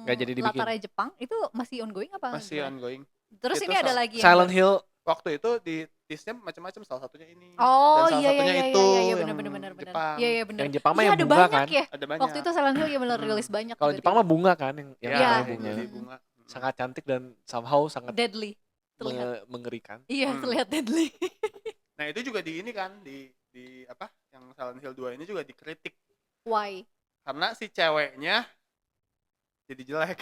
Nggak jadi dibikin. latarnya Jepang, itu masih ongoing apa? masih gimana? ongoing. Terus Itu ini ada lagi yang Silent Hill Waktu itu di tease-nya macam-macam, salah satunya ini. Oh, dan salah iya satunya iya itu iya yang benar. Jepang. Iya iya benar. yang Jepang mah Iya, yang ada bunga banyak kan. ya. Ada banyak. Waktu itu Silent Hill ya benar rilis banyak. Kalau Jepang mah bunga kan yang ya, Iya. bunga. jadi bunga. Sangat cantik dan somehow sangat deadly. Terlihat. mengerikan. Iya, terlihat deadly. Nah, itu juga di ini kan di apa? Yang Silent Hill 2 ini juga dikritik Why? karena si ceweknya jadi jelek.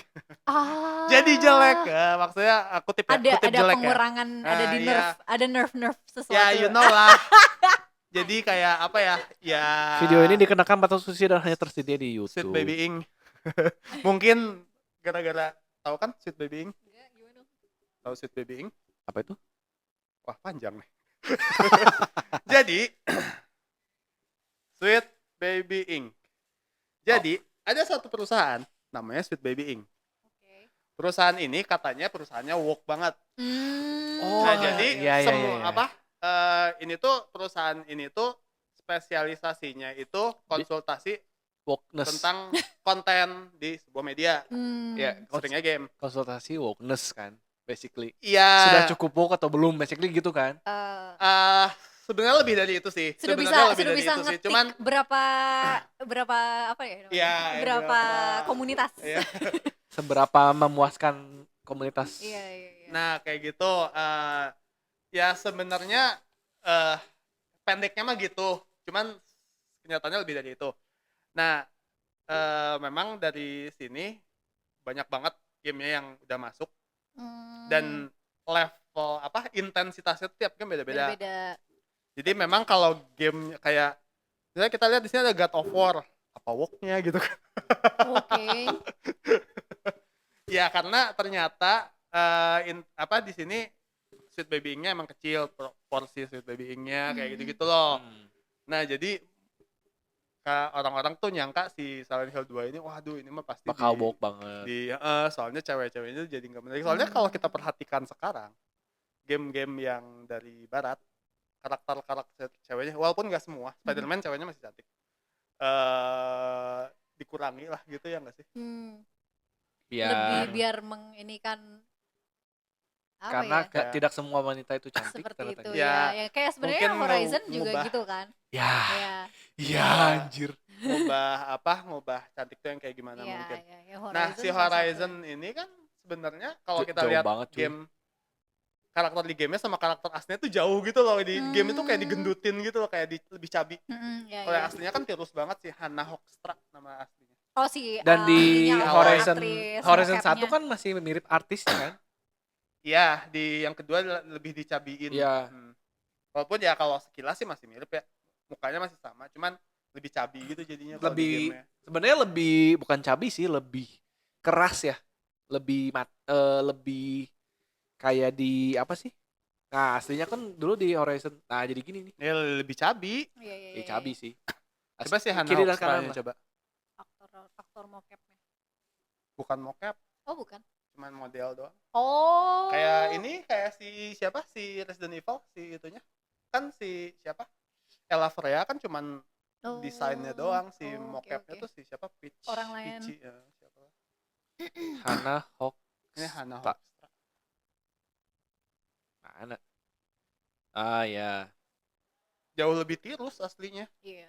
Jadi jelek. Maksudnya aku kutip ada jelek pengurangan, ada di iya. nerf, ada nerf sesuatu. ya. Ya, you know lah. Jadi kayak apa ya? Ya. Video ini dikenakan batas usia dan hanya tersedia di YouTube. Sweet Baby Ing. Mungkin gara-gara tahu kan Sweet Baby Ing? Tahu Sweet Baby Ing? Apa itu? Wah, panjang nih. Jadi Sweet Baby Ing. Jadi ada satu perusahaan namanya Sweet Baby Ing. Perusahaan ini katanya perusahaannya woke banget. Oh, Nah, jadi iya. apa? Ini tuh perusahaan ini tuh spesialisasinya itu konsultasi Wokeness. tentang konten di sebuah media. Ya, Seringnya game. konsultasi wokeness kan, basically. Iya. Sudah cukup woke atau belum, basically gitu kan? Sebenarnya lebih dari itu sih. Sudah Sebenarnya bisa ngetik Cuman berapa apa ya namanya? Iya, berapa komunitas. Iya. Seberapa memuaskan komunitas. Iya. Nah, kayak gitu. Ya sebenarnya pendeknya mah gitu. Cuman kenyataannya lebih dari itu. Nah, memang dari sini banyak banget gamenya yang udah masuk. Dan level intensitasnya tiap game beda-beda. Jadi memang kalau game kayak misalnya kita lihat di sini ada God of War, apa woke-nya gitu kan. Oke. Ya karena ternyata di sini Sweet Baby Ing-nya emang kecil, porsi Sweet Baby Ing-nya kayak gitu-gitu loh. Nah, jadi orang-orang tuh nyangka si Silent Hill 2 ini waduh ini mah pasti bakal woke banget. Soalnya cewek-ceweknya jadi enggak menarik. Soalnya kalau kita perhatikan sekarang game-game yang dari barat karakter ceweknya walaupun nggak semua, Spider-Man ceweknya masih cantik. Dikurangi lah gitu ya nggak sih? Biar menginikan karena ya? tidak semua wanita itu cantik seperti itu ya. Ya kayak sebenarnya Horizon juga gitu kan. Iya anjir. ngubah cantik tuh yang kayak gimana mungkin. Nah, si Horizon ini kan sebenarnya kalau kita lihat game karakter di gamenya sama karakter aslinya tuh jauh gitu loh. Di game itu kayak digendutin gitu loh, kayak lebih cabi. Kalau yang aslinya kan tirus banget sih, Hannah Hoekstra nama aslinya. Oh sih. Dan di Horizon 1 mocapnya kan masih mirip artisnya kan? Iya, di yang kedua lebih dicabiin. Iya. Walaupun ya kalau sekilas sih masih mirip ya. Mukanya masih sama, cuman lebih cabi gitu jadinya kalau di game-nya. Sebenarnya lebih bukan cabi sih, lebih keras ya. Lebih kayak di apa sih? Nah, aslinya kan dulu di Horizon. Nah, jadi gini nih. Ya lebih cabi. Iya. Cabi sih. Coba sih Hannah kiri dan Hoekstra kanan coba. Aktor mocapnya. Bukan mocap. Oh, bukan. Cuman model doang. Oh. Kayak si siapa si Resident Evil si itunya. Kan si siapa? Ella Freya kan cuman desainnya doang, si mocapnya tuh si siapa? Orang lain. Peachy, ya, siapa? Hannah Hoekstra. Ini Hannah Hoekstra. Mana? Ya. Jauh lebih tirus aslinya. Iya.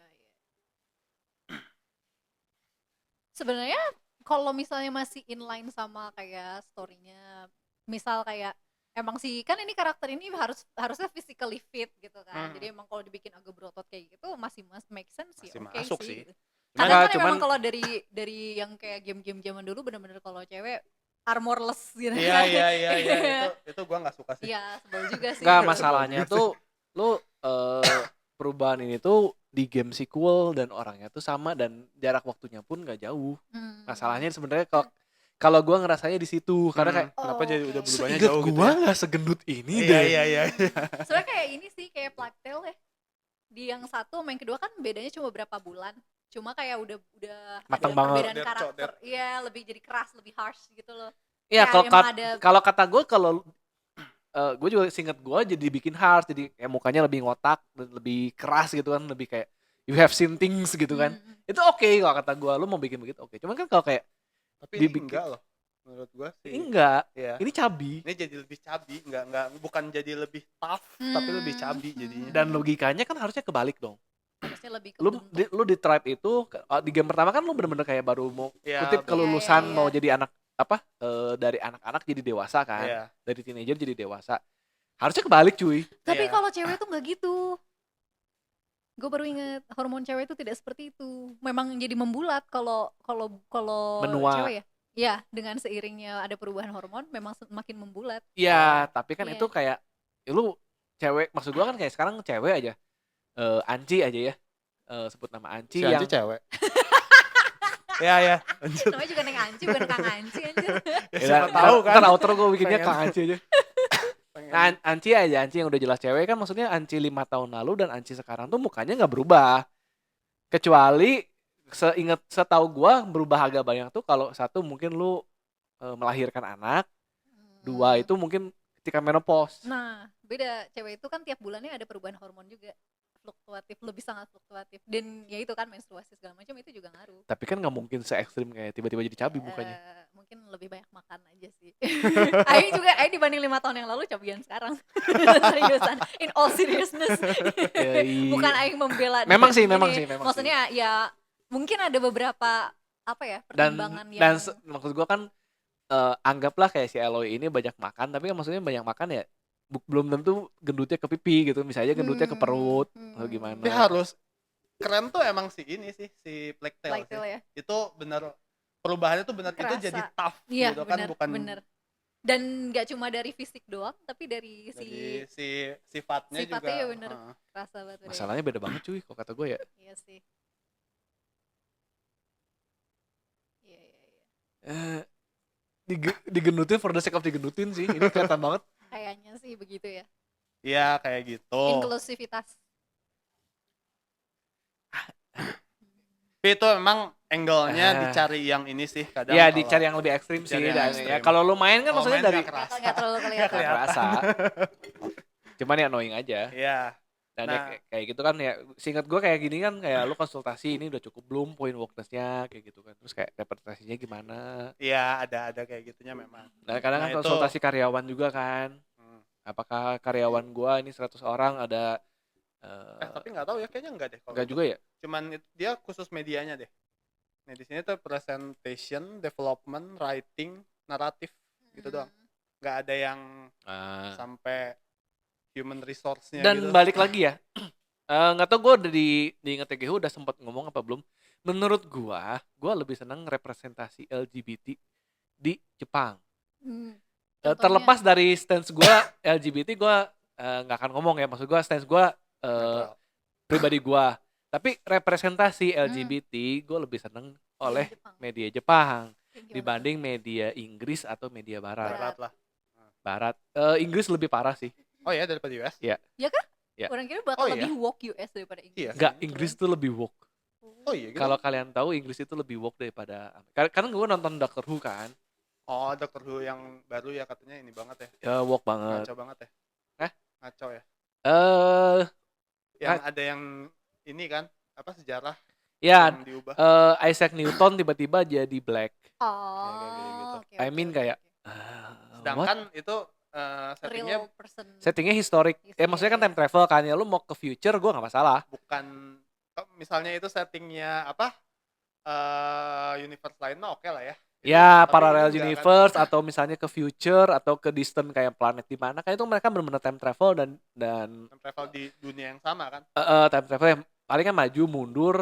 Sebenarnya kalau misalnya masih inline sama kayak story-nya, misal kayak emang sih kan ini karakter ini harusnya physically fit gitu kan. Jadi emang kalau dibikin agak berotot kayak gitu masih make sense sih. Masih Oke masuk sih. sih. Karena kan memang kalau dari yang kayak game-game zaman dulu bener-bener kalau cewek armorless gitu. Iya. Itu gua enggak suka sih. Iya, sebel juga sih. Enggak, masalahnya tuh lu perubahan ini tuh di game sequel dan orangnya tuh sama dan jarak waktunya pun nggak jauh. Masalahnya sebenarnya kalau gue ngerasanya di situ karena kayak kenapa jadi udah berubahnya seinget jauh gue gitu. Nggak segendut ini deh. Iya. Sebenarnya kayak ini sih kayak Plague Tale ya. di yang satu sama yang kedua kan bedanya cuma berapa bulan, cuma kayak udah Mateng ada banget. perbedaan Codet, karakter, iya lebih jadi keras, lebih harsh gitu loh. Iya, Kayak emang ada kalau kata gue, kalau gue juga seinget gue jadi bikin harsh, jadi kayak mukanya lebih ngotak dan lebih keras gitu kan, lebih kayak you have seen things gitu kan. Itu oke kalau kata gue, lu mau bikin begitu oke. Cuman kan kalau kayak Tapi ini dibikin enggak loh menurut gua sih. enggak, Iya. ini cabi. Ini jadi lebih cabi, enggak bukan jadi lebih tough, tapi lebih cabi jadinya. Dan logikanya kan harusnya kebalik dong. harusnya lebih ke Lu bentuk. lu di tribe itu di game pertama kan lu bener-bener kayak baru mau Iya, kutip betul. kelulusan Iya. mau jadi anak apa dari anak-anak jadi dewasa kan, Iya. dari teenager jadi dewasa. Harusnya kebalik cuy. Tapi Iya. kalau cewek tuh nggak gitu. Gue baru inget hormon cewek itu tidak seperti itu. Memang jadi membulat kalau Menua. cewek ya. Iya, dengan seiringnya ada perubahan hormon memang semakin membulat. Iya, tapi kan Iya. itu kayak lu cewek, maksud gua kan kayak sekarang cewek aja. Anci aja ya. Sebut nama Anci Si yang Anci cewek. Ya. Namanya juga Neng Anci, bukan Kang Anci anjir. Ya, siapa tahu kan. Ntar outro gue bikinnya Pengen. Kang Anci aja. Pengen. Nah, Anci aja, Anci yang udah jelas cewek kan, maksudnya Anci 5 tahun lalu dan Anci sekarang tuh mukanya nggak berubah. Kecuali setahu gua berubah agak banyak tuh kalau satu mungkin lu melahirkan anak, dua itu mungkin ketika menopause. Nah, beda. Cewek itu kan tiap bulannya ada perubahan hormon juga. Fluktuatif, lebih sangat fluktuatif. Dan ya itu kan menstruasi segala macam itu juga ngaruh. Tapi kan nggak mungkin se ekstrim kayak tiba-tiba jadi cabi mukanya. Mungkin lebih banyak makan aja sih. Aing juga, Aing dibanding 5 tahun yang lalu cabian sekarang. Seriusan, in all seriousness. Bukan Aing membela. Memang sih. Maksudnya ya mungkin ada beberapa apa ya pertimbangan dan maksud gua kan anggaplah kayak si Eloy ini banyak makan, tapi kan maksudnya banyak makan ya belum tentu gendutnya ke pipi gitu, misalnya gendutnya ke perut atau gimana. Tapi harus keren tuh emang si ini sih, si Plague Tale sih. ya. Itu benar perubahannya tuh benar, itu Kerasa. jadi tough Iya, gitu kan, bukan bener. Dan nggak cuma dari fisik doang, tapi dari si sifatnya juga. ya bener. Kerasa banget. Masalahnya beda banget cuy kalau kata gue ya. Iya sih. Iya. Digenutin for the sake of digenutin sih. Ini kelihatan banget. Kayaknya sih begitu ya. Iya, kayak gitu. Inklusivitas. Tapi itu memang angle-nya dicari yang ini sih kadang. Iya, dicari yang lebih ekstrim sih. Ya kalau lu main kan maksudnya dari nggak terlalu kelihatan. kerasa. Cuman ya annoying aja. Iya. Dan kayak gitu kan ya, seingat gue kayak gini kan, kayak lu konsultasi ini udah cukup belum poin wokeness-nya kayak gitu kan, terus kayak representasinya gimana. Iya, ada kayak gitunya memang. Dan kadang kan konsultasi karyawan juga kan, apakah karyawan gua ini 100 orang ada tapi nggak tahu ya, kayaknya enggak deh. Enggak juga ya, cuman dia khusus medianya deh. Nah di sini tuh presentation, development, writing, naratif gitu doang. Nggak ada yang sampai human resource-nya dan gitu. balik lagi ya, nggak tahu gue udah di IngetTGH udah sempat ngomong apa belum. Menurut gue lebih senang representasi LGBT di Jepang. Terlepas dari stance gue LGBT, gue nggak akan ngomong ya, maksud gue stance gue pribadi gue. Tapi representasi LGBT gue lebih seneng oleh media Jepang dibanding media Inggris atau media Barat. Barat. Inggris lebih parah sih. Oh ya, daripada US? Iya. Ya kah? Ya. Orang kira bakal lebih woke US daripada Inggris. Iya. Enggak, Inggris tuh lebih woke. Oh iya gitu. Kalau kalian tahu, Inggris itu lebih woke daripada, karena gue nonton Doctor Who kan. Oh, Doctor Who yang baru ya katanya ini banget ya. Ya woke banget. Ngaco banget ya. Ngaco ya. Yang ada yang ini kan, apa sejarah ya, yang diubah. Isaac Newton tiba-tiba jadi black. Oh, gitu. I mean kayak sedangkan itu settingnya historik. Maksudnya kan time travel kan, ya lu mau ke future gue nggak masalah. Bukan misalnya itu settingnya apa universe lain mah oke lah ya. Ya, parallel universe kan? Atau misalnya ke future atau ke distant kayak planet di mana kan, itu mereka benar-benar time travel dan time travel di dunia yang sama kan. Time travel yang paling kan maju mundur,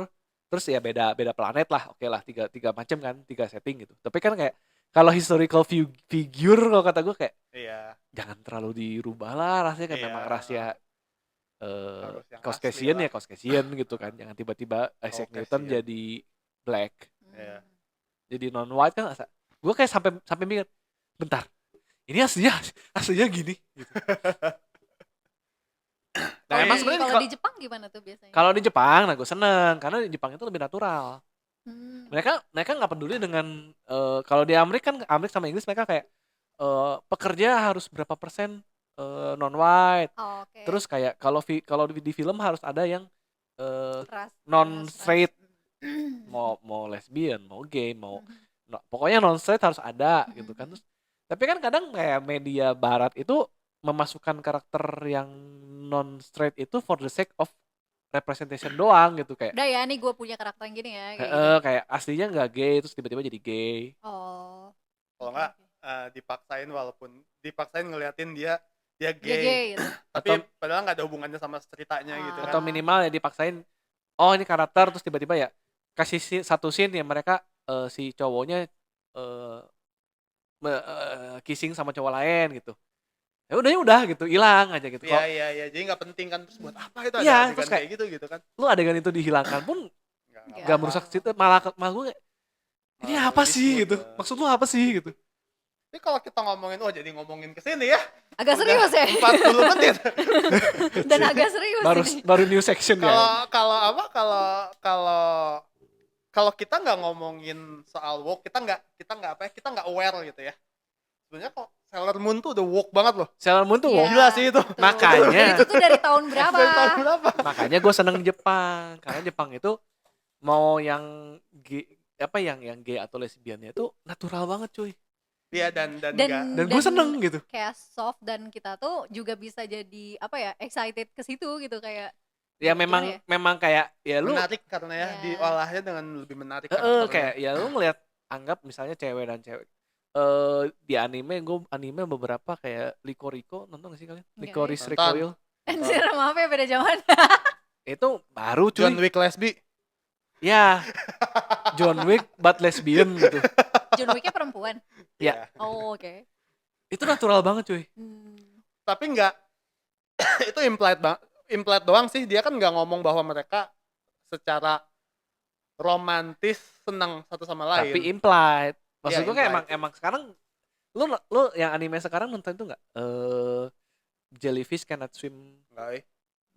terus ya beda planet lah. Oke lah, tiga macam kan, 3 setting gitu. Tapi kan kayak kalau historical figure, kalau kata gue kayak jangan terlalu dirubah lah rasanya kan. Memang rahasia Caucasian gitu kan. Jangan tiba-tiba Isaac Newton jadi black. Jadi non white kan, gue kayak sampai mikir, bentar, ini aslinya gini gitu. Nah, emang sebenarnya kalau di Jepang gimana tuh biasanya? Kalau di Jepang, nah gue seneng karena di Jepang itu lebih natural. Hmm. Mereka nggak peduli dengan kalau di Amerika kan Amerika sama Inggris mereka kayak pekerja harus berapa persen non white. Oh, oke. Terus kayak kalau di film harus ada yang Ras- non ras- straight, mau lesbian, mau gay, pokoknya non straight harus ada gitu kan. Terus tapi kan kadang kayak media barat itu memasukkan karakter yang non straight itu for the sake of representation doang gitu kayak. Udah ya, nih gue punya karakter yang gini ya. Kayak aslinya nggak gay terus tiba-tiba jadi gay. Oh. Kalau nggak dipaksain ngeliatin dia Dia gay, gay gitu. tapi padahal nggak ada hubungannya sama ceritanya gitu kan. Atau minimal ya dipaksain, oh ini karakter terus tiba-tiba ya kasih satu scene ya mereka si cowoknya kissing sama cowok lain gitu. Ya udah gitu, hilang aja gitu. Iya, jadi nggak penting kan, terus buat apa itu Iya, ada terus adegan kayak gitu kan. Lu adegan itu dihilangkan pun Nggak gak merusak cerita, malah gue ini apa sih gitu, maksud lu apa sih gitu. Tapi kalau kita ngomongin, jadi ngomongin kesini ya agak serius ya 40 menit dan agak serius baru new section ya. Kalau kita nggak ngomongin soal woke, kita nggak aware gitu ya. Sebenarnya kok Sailor Moon tuh udah woke banget loh. Sailor Moon tuh woke. Gila sih itu. Makanya itu tuh dari tahun berapa? Makanya gue seneng Jepang karena Jepang itu mau yang gay atau lesbiannya itu natural banget cuy. Iya dan gue seneng gitu. Kayak soft dan kita tuh juga bisa jadi excited ke situ gitu kayak. Ya memang kayak ya lu menarik karena ya diolahnya dengan lebih menarik. Kayak ya lu ngeliat anggap misalnya cewek dan cewek. Di anime beberapa kayak Licorice nonton gak sih kalian? Licorice Recoil. Anjir, maaf ya beda zaman. Itu baru cuy. John Wick lesbi. Ya. John Wick but lesbian gitu. John Wicknya perempuan. Ya. Oh, oke. Itu natural banget cuy. Tapi enggak itu implied doang sih. Dia kan nggak ngomong bahwa mereka secara romantis senang satu sama lain. Tapi implied. Maksud gue kayak emang sekarang lu yang anime sekarang nonton itu nggak? Jellyfish Cannot Swim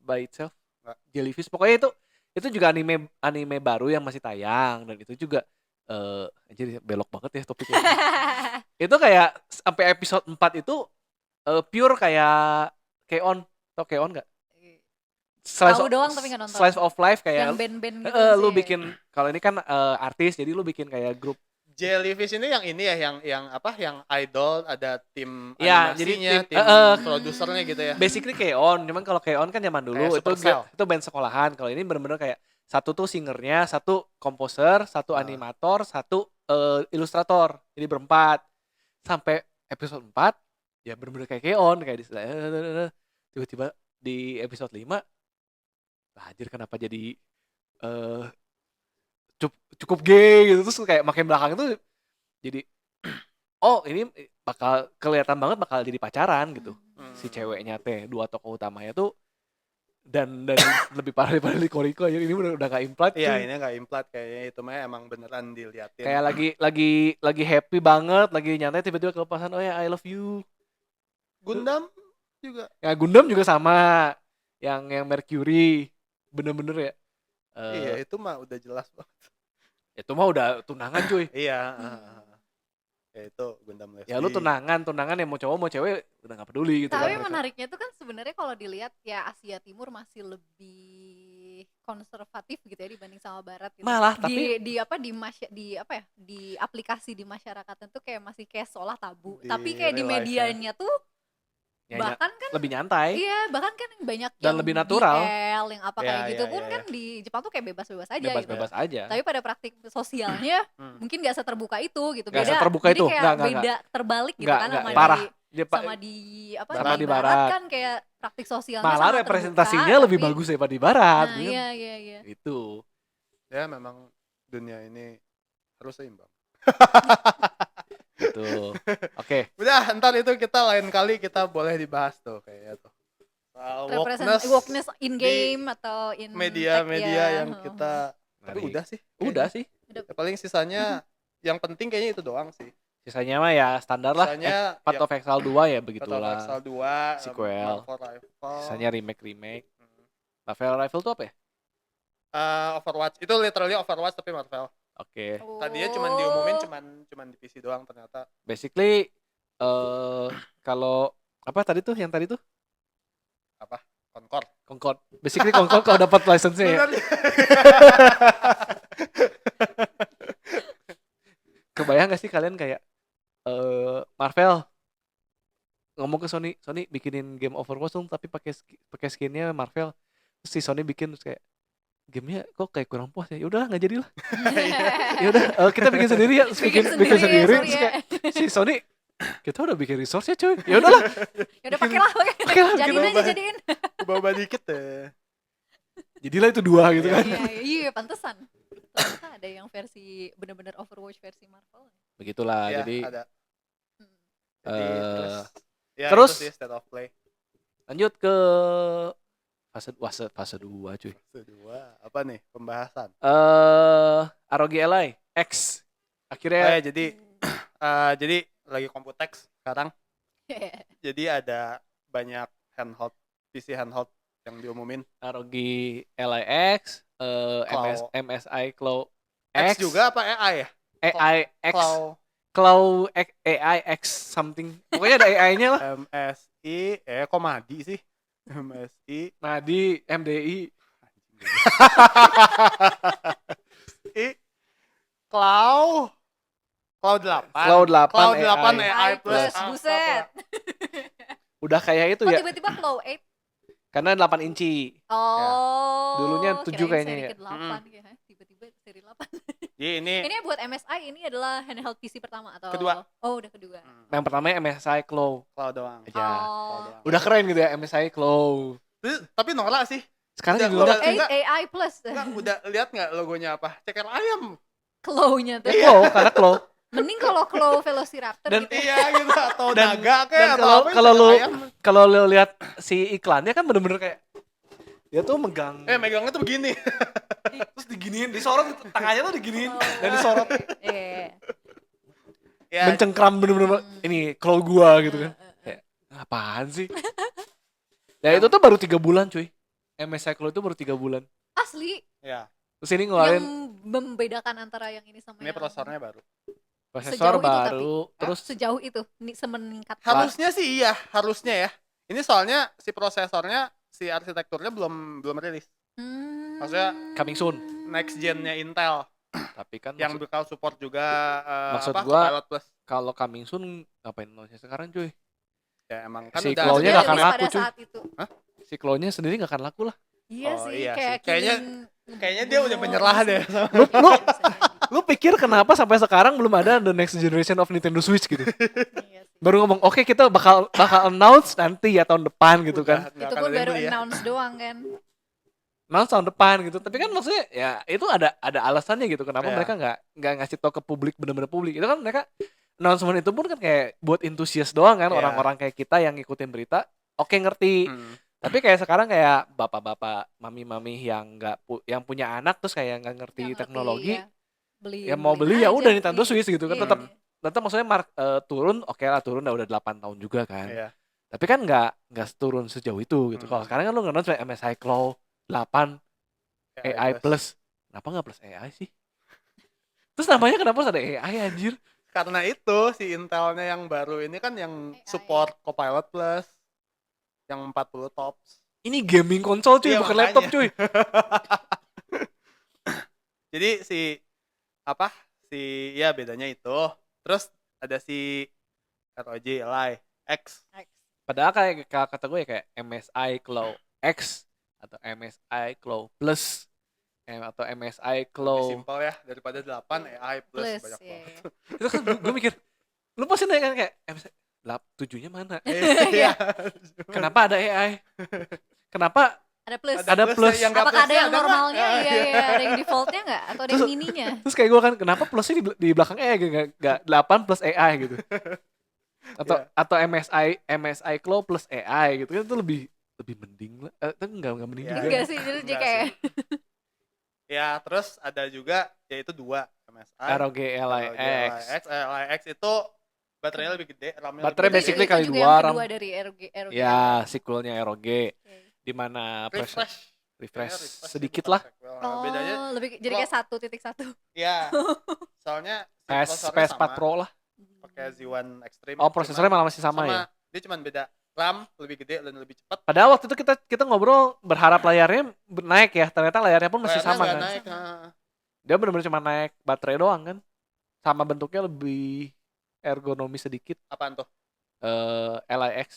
by Itself. Nggak. Jellyfish pokoknya itu juga anime baru yang masih tayang dan itu juga jadi belok banget ya topiknya. Itu kayak sampai episode 4 itu pure kayak K-On. Tau K-On nggak? Tahu doang tapi nggak nonton. Slice of life kayak yang band-band gitu lu bikin kalau ini kan artis jadi lu bikin kayak grup. Jellyfish ini yang idol, ada tim ya, animasinya, tim produsernya gitu ya. Basically K-On, cuman kalau K-On kan zaman dulu itu band sekolahan. Kalau ini benar-benar kayak satu tuh singernya, satu komposer, satu animator, satu ilustrator. Jadi berempat. Sampai episode 4 ya benar-benar kayak K-On, kayak tiba-tiba di episode 5 anjir kenapa jadi cukup gay gitu, terus kayak makin belakang itu jadi ini bakal kelihatan banget bakal jadi pacaran gitu. Si ceweknya dua tokoh utamanya tuh dan lebih parah daripada Licorice aja, ini udah gak implied. Iya, ini gak implied kayaknya, itu mah emang beneran diliatin. Kayak lagi happy banget, lagi nyantai tiba-tiba kelepasan I love you. Gundam juga. Ya Gundam juga sama. Yang Mercury bener-bener ya. Iya, itu mah udah jelas banget. Itu mah udah tunangan cuy. Iya. Ya itu Gundam lesbi. Ya lu tunangan yang mau cowok mau cewek udah gak peduli gitu. Tapi menariknya tuh kan sebenarnya kalau dilihat ya Asia Timur masih lebih konservatif gitu ya dibanding sama Barat gitu. Malah tapi di aplikasi di masyarakatnya tuh kayak masih kayak seolah tabu. Tapi kayak di medianya tuh bahkan kan lebih nyantai. Iya, bahkan kan banyak dan yang lebih natural. BL, yang apa kayak gitu pun kan di Jepang tuh kayak bebas-bebas aja bebas-bebas gitu. aja. Tapi pada praktik sosialnya mungkin gak seterbuka itu gitu. Gak Beda. seterbuka Jadi itu. kayak beda terbalik gitu kan sama di Barat kan kayak praktik sosialnya malah representasinya lebih bagus daripada di Barat. Nah, iya. Itu. Ya memang dunia ini harus seimbang. Gitu. Oke. Udah, ntar itu kita lain kali kita boleh dibahas tuh kayaknya tuh. Wokeness in game atau in media yang kita udah sih. Udah sih. Ya, paling sisanya yang penting kayaknya itu doang sih. Sisanya mah ya standar lah. Path of Exile 2 ya begitulah. Path of Exile 2, sequel. Marvel Rivals. Sisanya remake. Marvel Rifle tuh apa ya? Overwatch itu literally Overwatch tapi Marvel. Oke. Tadinya cuman diumumin cuman di PC doang ternyata. Basically kalau apa tadi tuh yang tadi tuh Apa? Concord. Basically Concord kalau dapat license-nya ya. Bener. Kebayang gak sih kalian kayak Marvel ngomong ke Sony bikinin game Overwatch dong tapi pakai skinnya Marvel. Terus si Sony bikin terus kayak gamenya kok kayak kurang puas ya. Ya udahlah nggak jadi lah. Ya udah kita bikin sendiri ya. Terus bikin sendiri. Terus kayak si Sony kita udah bikin resource-nya cuy. Ya udahlah. Ya udah pakailah. Jadiin. Bawa dikit deh. Jadilah itu 2 gitu kan. Iya, pantesan. Ternyata ada yang versi benar-benar Overwatch versi Marvel. Begitulah. Ya, Jadi ada. Jadi, terus itu sih state of play. Lanjut ke fase 2 cuy. Fase 2 apa nih pembahasan? ROG Ally X. Akhirnya jadi lagi Computex sekarang. Jadi ada banyak PC handheld yang diumumin. ROG Ally X, MSI Claw X juga apa AI ya? AI X. Claw AI X something. Pokoknya ada AI-nya lah. MSI kok Madi sih? MSI Madi MDI. Claw 8. Claw 8 AI plus. Buset. Udah kayak itu Kok ya. tiba-tiba Claw 8? Karena 8 inci. Oh. Dulunya 7 kayaknya ya. Seri ke-8 kayak, tiba-tiba seri 8. Jadi Ini buat MSI ini adalah handheld PC pertama atau kedua? Oh, udah kedua. Yang pertama MSI Claw doang. aja. Oh. Udah keren gitu ya MSI Claw. Tapi norak sih. Sekarang Udah, juga AI plus. Udah lihat nggak logonya apa? Ceker ayam. Claw-nya tuh. Claw karena Claw. Mending kalau Claw Velociraptor Dan gitu. Iya gitu atau Dan- naga dan kayak atau apa kalau lu lihat si iklannya kan bener-bener kayak dia tuh megang megangnya tuh begini. terus diginiin disorot tangannya tuh diginiin dan disorot Iya. Ya, mencengkram bener-bener ini claw gua gitu kan kayak apaan sih ya itu tuh baru 3 bulan cuy MSI Claw itu baru 3 bulan Asli ya. terus ini yang ngeluarin membedakan antara yang ini sama Ini yang prosesornya baru. prosesor sejauh itu baru terus sejauh itu semeningkat Harusnya sih iya, harusnya ya. Ini soalnya si prosesornya, si arsitekturnya belum rilis. Maksudnya coming soon. Next gen-nya Intel tapi kan yang bakal support juga maksud apa, gua Copilot Plus. kalau coming soon ngapain launchnya sekarang cuy Ya emang kan si udah Claw-nya ada nggak akan yang- laku, pada cuy. saat itu. si Claw-nya sendiri nggak akan laku lah Iya Oh, sih, iya kayak sih. Kayaknya dia udah menyerah deh sama lu lu pikir kenapa sampai sekarang belum ada the next generation of Nintendo Switch gitu Iya sih. baru ngomong oke kita bakal announce nanti ya tahun depan gitu kan Nggak Itu akan pun ada yang baru beli ya. announce doang kan. announce tahun depan gitu tapi kan maksudnya ya itu ada alasannya gitu kenapa Iya. mereka nggak ngasih tau ke publik bener-bener publik itu kan mereka announcement itu pun kan kayak buat entusias doang kan Iya. orang-orang kayak kita yang ngikutin berita oke ngerti Hmm. tapi kayak sekarang kayak bapak-bapak mami-mami yang yang punya anak terus kayak nggak ngerti Yang teknologi ya. Beli, ya mau beli ya aja. udah Nintendo Switch gitu kan Iya. tetap maksudnya turun oke lah turun udah 8 tahun juga kan Iya. tapi kan nggak turun sejauh itu gitu kalau Hmm. sekarang kan lu nge MSI Claw 8 AI plus kenapa nggak plus AI sih terus namanya kenapa harus ada AI anjir Karena itu si Intelnya yang baru ini kan yang AI. support Copilot Plus yang 40 tops. ini gaming konsol cuy Iya, bukan makanya. laptop cuy Jadi ya bedanya itu. Terus ada si ROG Ally X. padahal kayak kata gue ya kayak MSI Claw X atau MSI Claw Plus atau MSI Lebih Claw simpel ya daripada 8 AI plus Plus, banyak iya. banget. itu kan gue mikir lu pasti nanya kan kayak MSI 7-nya mana Iya. kenapa ada AI kenapa Ada plus. Ada plus. Yang nggak Apakah ada plusnya yang nggak? normalnya? Iya, ada yang defaultnya nggak? Atau ada yang mininya? terus kayak gue kan kenapa plusnya di belakang AI gak 8 plus AI gitu atau MSI Claw plus AI gitu kan itu lebih mending lah tapi nggak mending Iya. juga Enggak sih, jadi Enggak kayak Ya, terus ada juga yaitu 2 MSI. ROG Ally X Ally X itu baterainya lebih gede, RAM-nya Baterai lebih basically itu kali juga 2 yang RAM kedua dari ROG. ya sequelnya ROG Oke. di mana refresh refresh Kayaknya sedikit bukan lah. sequel. Bedanya lebih jadi kayak 1.1. ya, soalnya si prosesornya PS4 sama, Pro lah. pakai Z1 Extreme. Oh, prosesornya malah masih sama ya. Dia cuma beda RAM lebih gede dan lebih cepat. Padahal waktu itu kita ngobrol berharap layarnya naik ya, ternyata layarnya pun masih Layarnya sama nggak kan. naik, Dia benar-benar cuma naik baterai doang kan. Sama bentuknya lebih ergonomis sedikit. Apaan tuh? LIX.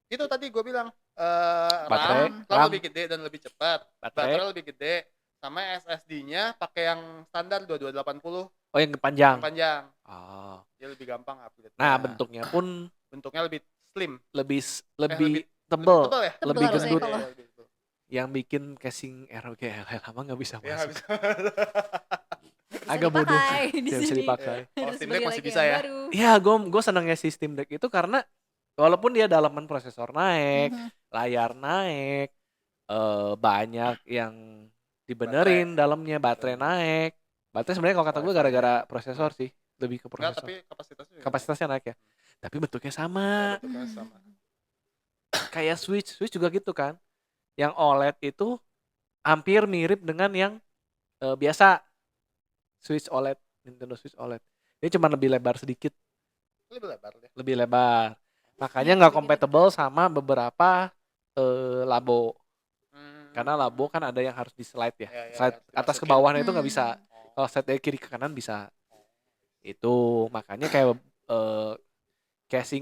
Itu tadi gue bilang Baterai, RAM RAM. lebih gede dan lebih cepat. Baterai lebih gede. Sama SSD-nya pakai yang standar 2280. Oh, yang panjang. Yang panjang. Oh. Dia lebih gampang upgrade. Nah, bentuknya pun lebih slim. Lebih tebal ya? Lebih harusnya gendut. kalau. Yang bikin casing ROG lama nggak bisa Ya, masuk. bisa. Agak bodoh. Tidak Bisa dipakai. Kalau Harus Steam beli Deck masih lagi bisa yang ya. baru. Iya, gue senangnya si Steam Deck itu karena walaupun dia dalaman prosesor naik, layar naik, banyak yang dibenerin dalamnya, baterai naik. Baterai sebenarnya kalau kata gue gara-gara prosesor sih, lebih ke Enggak, prosesor. tapi kapasitasnya naik ya. Tapi bentuknya sama. Kayak Switch juga gitu kan. Yang OLED itu hampir mirip dengan yang biasa. Switch OLED, Nintendo Switch OLED. Ini cuma lebih lebar sedikit. Lebih lebar. Makanya nggak compatible sama beberapa labo. Karena labo kan ada yang harus di slide ya. Slide atas ke bawahnya itu nggak bisa. Kalau slide dari kiri ke kanan bisa. Itu makanya kayak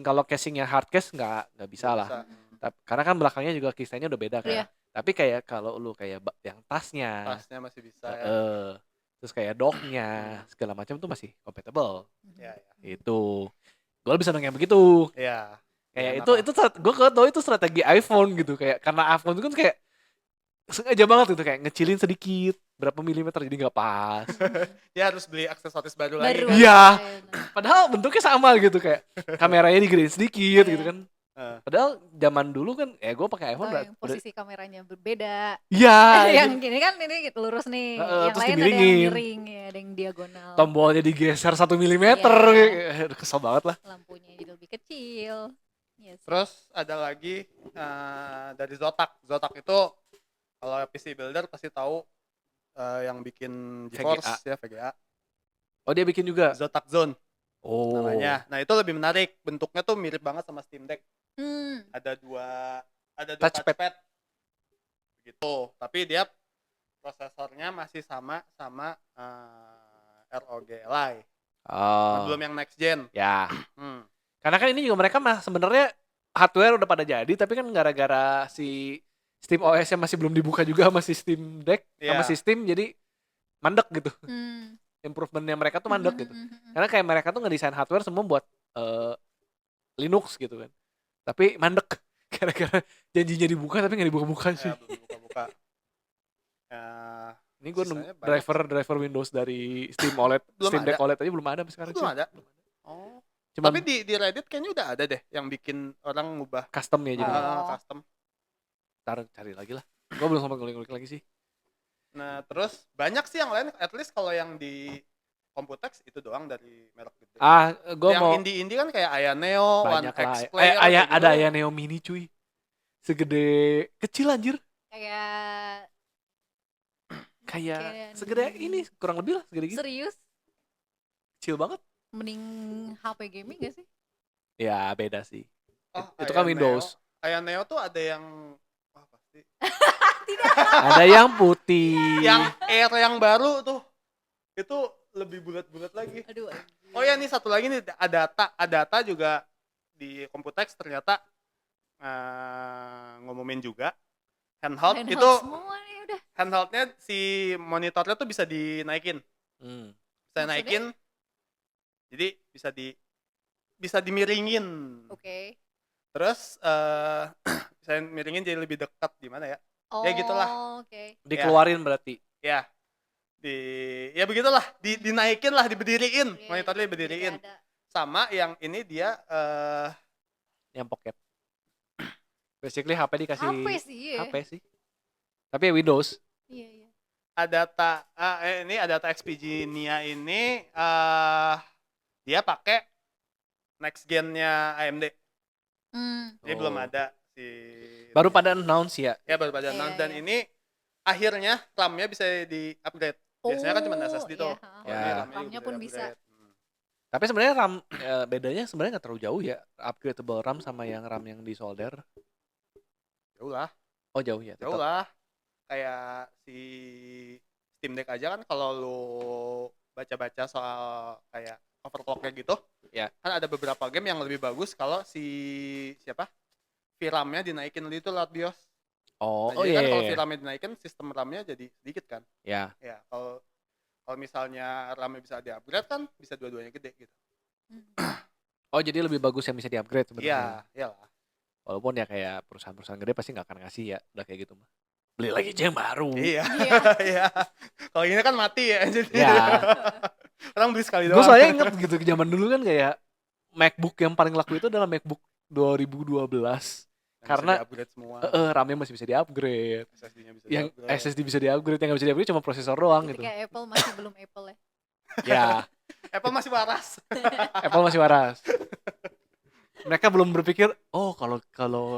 kalau casingnya hard case nggak bisa lah. Karena kan belakangnya juga keysnya udah beda kan. Iya. Tapi kayak kalau lu kayak yang tasnya masih bisa terus kayak docknya segala macam tuh masih compatible. Ya. Itu gue lebih seneng yang begitu. Iya. Kayak itu gue tau itu strategi iPhone gitu, kayak karena iPhone itu kan kayak sengaja banget gitu, kayak ngecilin sedikit berapa milimeter jadi nggak pas. Dia harus beli aksesoris baru lagi. Iya. Padahal bentuknya sama gitu, kayak kameranya digedein sedikit gitu kan. Padahal zaman dulu kan gue pakai iPhone yang posisi kameranya berbeda. Iya. Yang gini kan ini lurus nih. Yang lain ada yang miring ya, ada yang diagonal. Tombolnya digeser 1 milimeter. Kesel banget lah. Lampunya jadi lebih kecil. Yes. Terus ada lagi dari Zotac. Zotac itu kalau PC builder pasti tahu yang bikin GeForce ya, VGA. Oh, dia bikin juga Zotac Zone. Oh. Namanya. Nah, itu lebih menarik. Bentuknya tuh mirip banget sama Steam Deck. Ada dua touchpad. Gitu. Tapi dia prosesornya masih sama ROG Ally. Belum yang next gen. Ya. Karena kan ini juga mereka sebenarnya hardware udah pada jadi, tapi kan gara-gara si Steam OS-nya masih belum dibuka juga, masih Steam Deck sama Steam, jadi mandek gitu. Improvementnya mereka tuh mandek gitu. Karena kayak mereka tuh ngedesain hardware semua buat Linux gitu kan. Tapi mandek. Gara-gara janjinya dibuka tapi nggak dibuka-buka sih. Ya, belum buka-buka. Ini gue driver Windows dari Steam OLED, Steam Deck OLED aja belum ada sekarang. Belum ada. Oh. Tapi di Reddit kayaknya udah ada deh yang bikin orang ngubah custom ya jadi. Custom. Ntar cari lagi lah. Gue belum sempat ngulik-ngulik lagi sih. Nah, terus banyak sih yang lain, at least kalau yang di Computex itu doang dari merek gede. Gue mau indie kan kayak Aya Neo, One X Player. Ada Aya Neo Mini cuy. Segede kecil anjir. Kayak segede ini, kurang lebih lah segede gitu. Serius? Kecil banget. Mending HP gaming gak sih? Ya beda sih. Itu kan Windows. Aya Neo tuh ada yang pasti. Tidak. Ada yang putih. Yang Air yang baru tuh. Itu lebih bulat-bulat lagi. Aduh. Oh ya, nih satu lagi nih, Adata juga di Computex ternyata ngumumin juga handheld itu semua nih udah. Handheldnya si monitornya tuh bisa dinaikin. Bisa naikin. Jadi bisa dimiringin. Oke. Terus bisa miringin jadi lebih dekat gimana ya? Ya gitulah. Oke. Dikeluarin berarti. Ya. Ya begitulah, dinaikin lah, diberdiriin. Monitornya diberdiriin. Sama yang ini dia yang pocket. Basically HP dikasih HP sih. Tapi ya Windows. Iya. Ini Adata XPG Nia ini dia pakai next gen-nya AMD. Jadi belum ada baru pada announce ya. Ya baru pada announce dan ini akhirnya RAM-nya bisa di-upgrade. Biasanya kan cuma SSD tuh. Iya, Kalau Ya. ini RAM-nya juga pun bisa. di-upgrade. Tapi sebenarnya RAM bedanya sebenarnya nggak terlalu jauh ya, upgradable RAM sama yang RAM yang di solder. Jauh lah. Oh jauh ya, Jauh tetap. lah. Kayak si Steam Deck aja kan kalau lu baca-baca soal kayak overclocknya gitu, Ya. kan ada beberapa game yang lebih bagus kalau siapa VRAM-nya dinaikin itu lewat BIOS. Oh, Nah, oh jadi iya. kan kalau Iya. VRAM-nya dinaikin, sistem RAM-nya jadi sedikit kan. Ya. Ya, kalau misalnya RAM-nya bisa di-upgrade kan bisa dua-duanya gede gitu. Oh jadi lebih bagus yang bisa di-upgrade sebenarnya. Iya, iyalah. Walaupun ya kayak perusahaan-perusahaan gede pasti nggak akan ngasih ya, udah kayak gitu mah. Beli lagi aja yang baru. Iya. Iya. Iya. Kalau ini kan mati ya jadi. Ya. Orang beli sekali Gue doang. soalnya inget gitu zaman dulu kan kayak MacBook yang paling laku itu adalah MacBook 2012. Yang Karena bisa di-upgrade semua. RAM-nya masih bisa di-upgrade. SSD-nya bisa Yang di-upgrade. SSD bisa di-upgrade, yang nggak bisa di-upgrade cuma prosesor doang gitu. Ketika Apple masih belum Apple ya. Ya, Apple masih waras. Apple masih waras. Mereka belum berpikir, oh kalau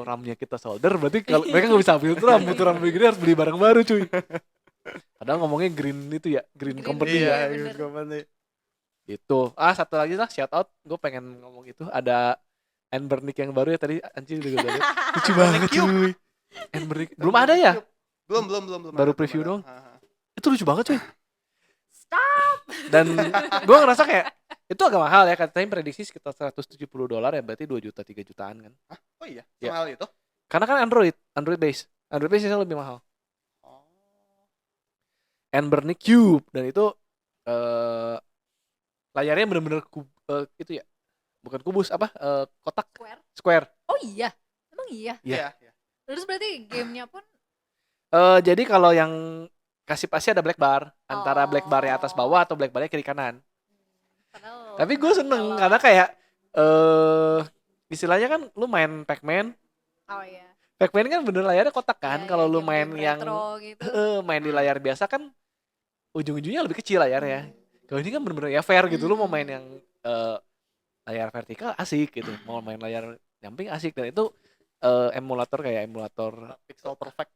RAM-nya kita solder berarti kalau mereka nggak bisa upgrade RAM, butuh RAM lebih gede harus beli barang baru cuy. Padahal ngomongnya green itu ya, green Green, company iya. ya. bener. Company. Itu. Satu lagi lah shout out, gue pengen ngomong itu ada Enbernic yang baru ya tadi Anci juga udah lihat. Lucu banget cuy. Enbernic belum ada ya? Belum. Baru ada, preview belum doang. ada. Itu lucu banget cuy. Stop. Dan gue ngerasa kayak itu agak mahal ya, katanya prediksi sekitar $170 ya, berarti 2 juta 3 jutaan kan. Hah? Oh iya, Ya. sama hal itu. Karena kan Android base biasanya lebih mahal. Oh. Enbernic Cube dan itu layarnya bener-bener itu ya, bukan kubus apa, kotak square. Oh iya. Emang iya. Iya. Iya. Terus berarti gamenya pun Jadi kalau yang kasih pasti ada black bar antara black bar yang atas Oh. bawah atau black barnya kiri kanan. padahal Tapi gue seneng kalau- karena kayak istilahnya kan lu main Pac-Man. Oh iya. Pac-Man kan bener layarnya kotak kan. Iya, Kalau iya, lu game-game main yang retro gitu. main di layar biasa kan ujung-ujungnya lebih kecil layarnya. Kalau ini kan bener-bener ya fair gitu. Lu mau main yang layar vertikal asik gitu. Mau main layar nyamping asik. Dan itu emulator kayak emulator Pixel perfect.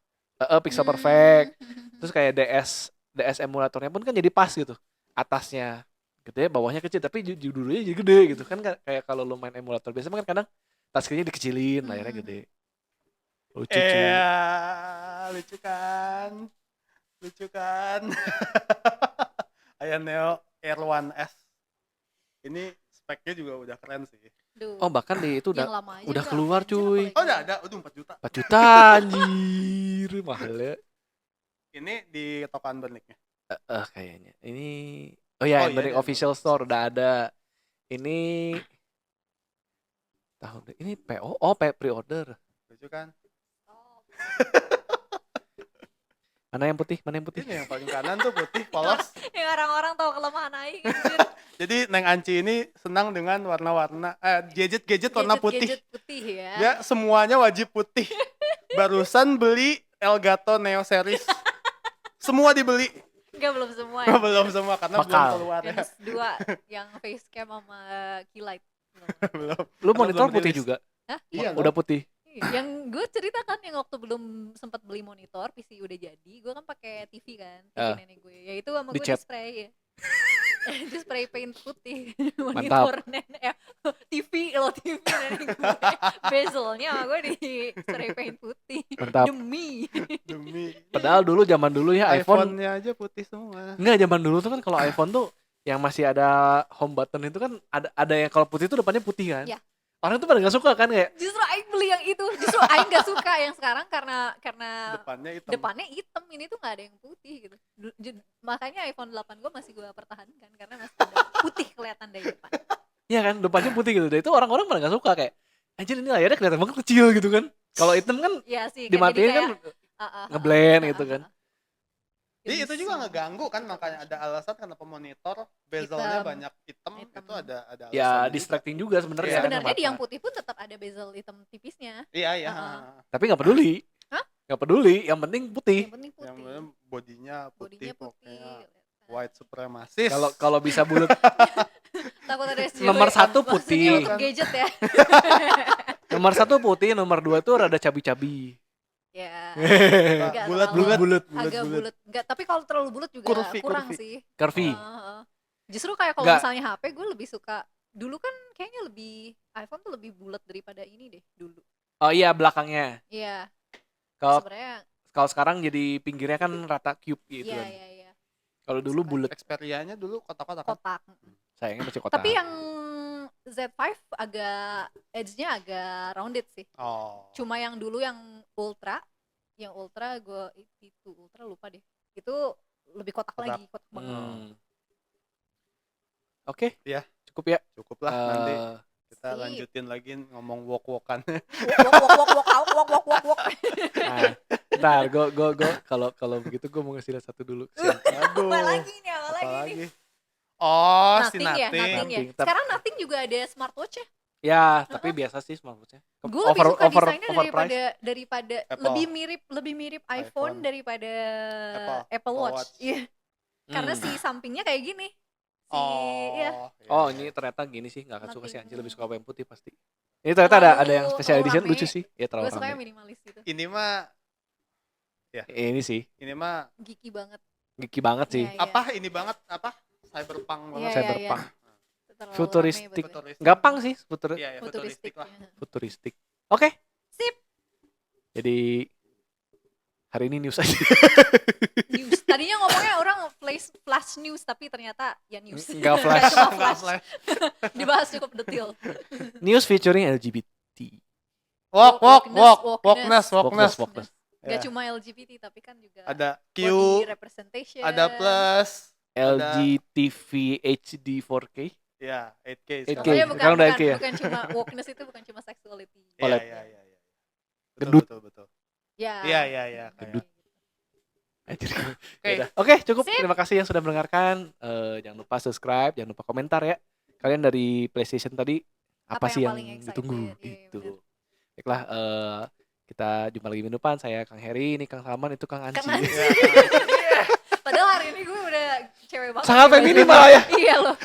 Pixel Perfect. Terus kayak DS emulatornya pun kan jadi pas gitu. Atasnya gede, bawahnya kecil, tapi judulnya jadi gede gitu kan. Kayak kalau lu main emulator biasa kan kadang touchscreen-nya dikecilin, layarnya gede. Lucu cuy. Iya, lucu kan. Aya Neo Air One S. Ini speknya juga udah keren sih. Duh, Oh bahkan di itu yang udah lama aja udah keluar, anjir, cuy. apalagi Oh udah ada, udah 4 juta. 4 juta anjir, mahal ya. Ini di toko Unburnick-nya. Kayaknya. Ini oh ya, Oh, iya, Enbernic di official Unburnick. store udah ada. Ini ini PO, pre-order. Lucu kan? Oh, Mana yang putih? Ini yang paling kanan tuh putih, polos. yang orang-orang tahu kelemahan aing anjir. Jadi Neng Anci ini senang dengan warna-warna gadget-gadget warna putih. Gadget putih ya. Ya, semuanya wajib putih. Barusan beli Elgato Neo series. Semua dibeli. Enggak, belum semua ya. Belum semua karena belum Bakal. keluar ya. Yang dua yang face cam sama keylight. Belum. Belum. Lu Karena monitor belum putih rilis. juga? Hah? Iya, Udah putih. Yang gue ceritakan yang waktu belum sempat beli monitor, PC udah jadi, gue kan pakai TV kan, TV nenek gue. Ya itu sama gue Dicat. di-spray ya. Di-spray paint putih Mantap. monitor nenek. TV nenek gue. Bezelnya sama gue di-spray paint putih. Mantap. Demi. Padahal dulu zaman dulu ya iPhone. iPhone-nya aja putih semua. Enggak, zaman dulu tuh kan kalau iPhone tuh yang masih ada home button itu kan ada yang kalau putih itu depannya putih kan. Iya. Orang tuh pada nggak suka kan kayak Justru Aing beli yang itu. Justru Aing gak suka yang sekarang karena Depannya hitam. depannya hitam, ini tuh nggak ada yang putih gitu. Makanya iPhone 8 gue masih gue pertahankan karena masih ada putih kelihatan dari depan. iya kan depannya putih gitu. Dan itu orang-orang pada nggak suka kayak anjir ini layarnya kelihatan banget kecil gitu kan. Kalau hitam kan Iya sih. dimatiin kan ngeblend gitu kan. Jadi itu juga ngeganggu kan, makanya ada alasan kenapa monitor bezelnya Hitam. banyak hitam. Hitam. Itu ada alasan. Ya juga. distracting juga sebenarnya. Iya. kan, Sebenarnya di mata. yang putih pun tetap ada bezel hitam tipisnya. Iya, iya. Tapi nggak peduli. Hah? Nggak peduli, yang penting putih. Yang penting Yang putih. bener bodinya putih, Bodinya putih. pokoknya. White supremacist. Kalau bisa bulat. Takut ada SJW. Nomor satu Maksudnya putih. untuk gadget ya. Nomor 1 putih, nomor 2 tuh rada cabi-cabi. Ya. Bulat-bulat. Agak bulat. Enggak, tapi kalau terlalu bulat juga kurang sih. Curvy. Justru kayak kalau misalnya HP gue lebih suka dulu kan kayaknya lebih iPhone tuh lebih bulat daripada ini deh dulu. Oh iya, belakangnya. Iya. Kalau sebenarnya sekarang jadi pinggirnya kan rata cube gitu kan. Iya. Kalau dulu bulat. Xperia-nya dulu kotak-kotak. Kotak. Sayangnya masih kotak. Tapi yang Z5 agak edge-nya agak rounded sih. Cuma yang dulu yang Ultra gue itu Ultra lupa deh. Itu lebih kotak lagi, kotak banget. Oke. Ya, cukup ya. Cukup lah nanti kita lanjutin lagi ngomong walk-walkan. Walk. Ntar gue kalau begitu gue mau ngasih lihat satu dulu. Aduh. Apa lagi nih? Oh, Nothing ya. Sekarang Nothing juga ada smartwatch ya? Ya, tapi biasa sih smartwatchnya. Gue lebih suka desainnya daripada lebih mirip iPhone daripada Apple Watch. Iya. Karena si sampingnya kayak gini. Ini ternyata gini sih, nggak akan suka sih Anji, lebih suka yang putih pasti. Ini ternyata ada yang special edition lucu sih. Ya terlalu rame. Gue suka yang minimalis gitu. Ini mah ini sih. Ini mah geeky banget sih. Ini banget cyberpunk banget. Cyberpunk. Futuristik. Gampang sih futuristik lah. Futuristik. Oke. Sip. Jadi hari ini news aja. News. Tadinya ngomongnya orang flash news tapi ternyata ya news. Enggak flash. Dibahas cukup detail. News featuring LGBT. Wokeness. Gak cuma LGBT tapi kan juga ada Q, body representation, ada plus, LGTV HD 4K. Ya, 8K. Bukan cuma wokeness itu bukan cuma sexuality. Iya. Gendut. Betul. Ya. Iya. Gendut. Oke, cukup. Sip. Terima kasih yang sudah mendengarkan. Jangan lupa subscribe, jangan lupa komentar ya. Kalian dari PlayStation tadi apa sih yang ditunggu gitu. Baiklah, kita jumpa lagi minggu depan. Saya Kang Heri, ini Kang Salman, itu Kang Anci. Padahal hari ini gue udah cewek banget. Sangat feminim malah ya. Iya loh.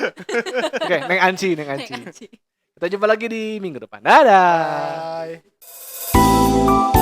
Oke, Neng Anci. Kita jumpa lagi di minggu depan. Dadah. Bye.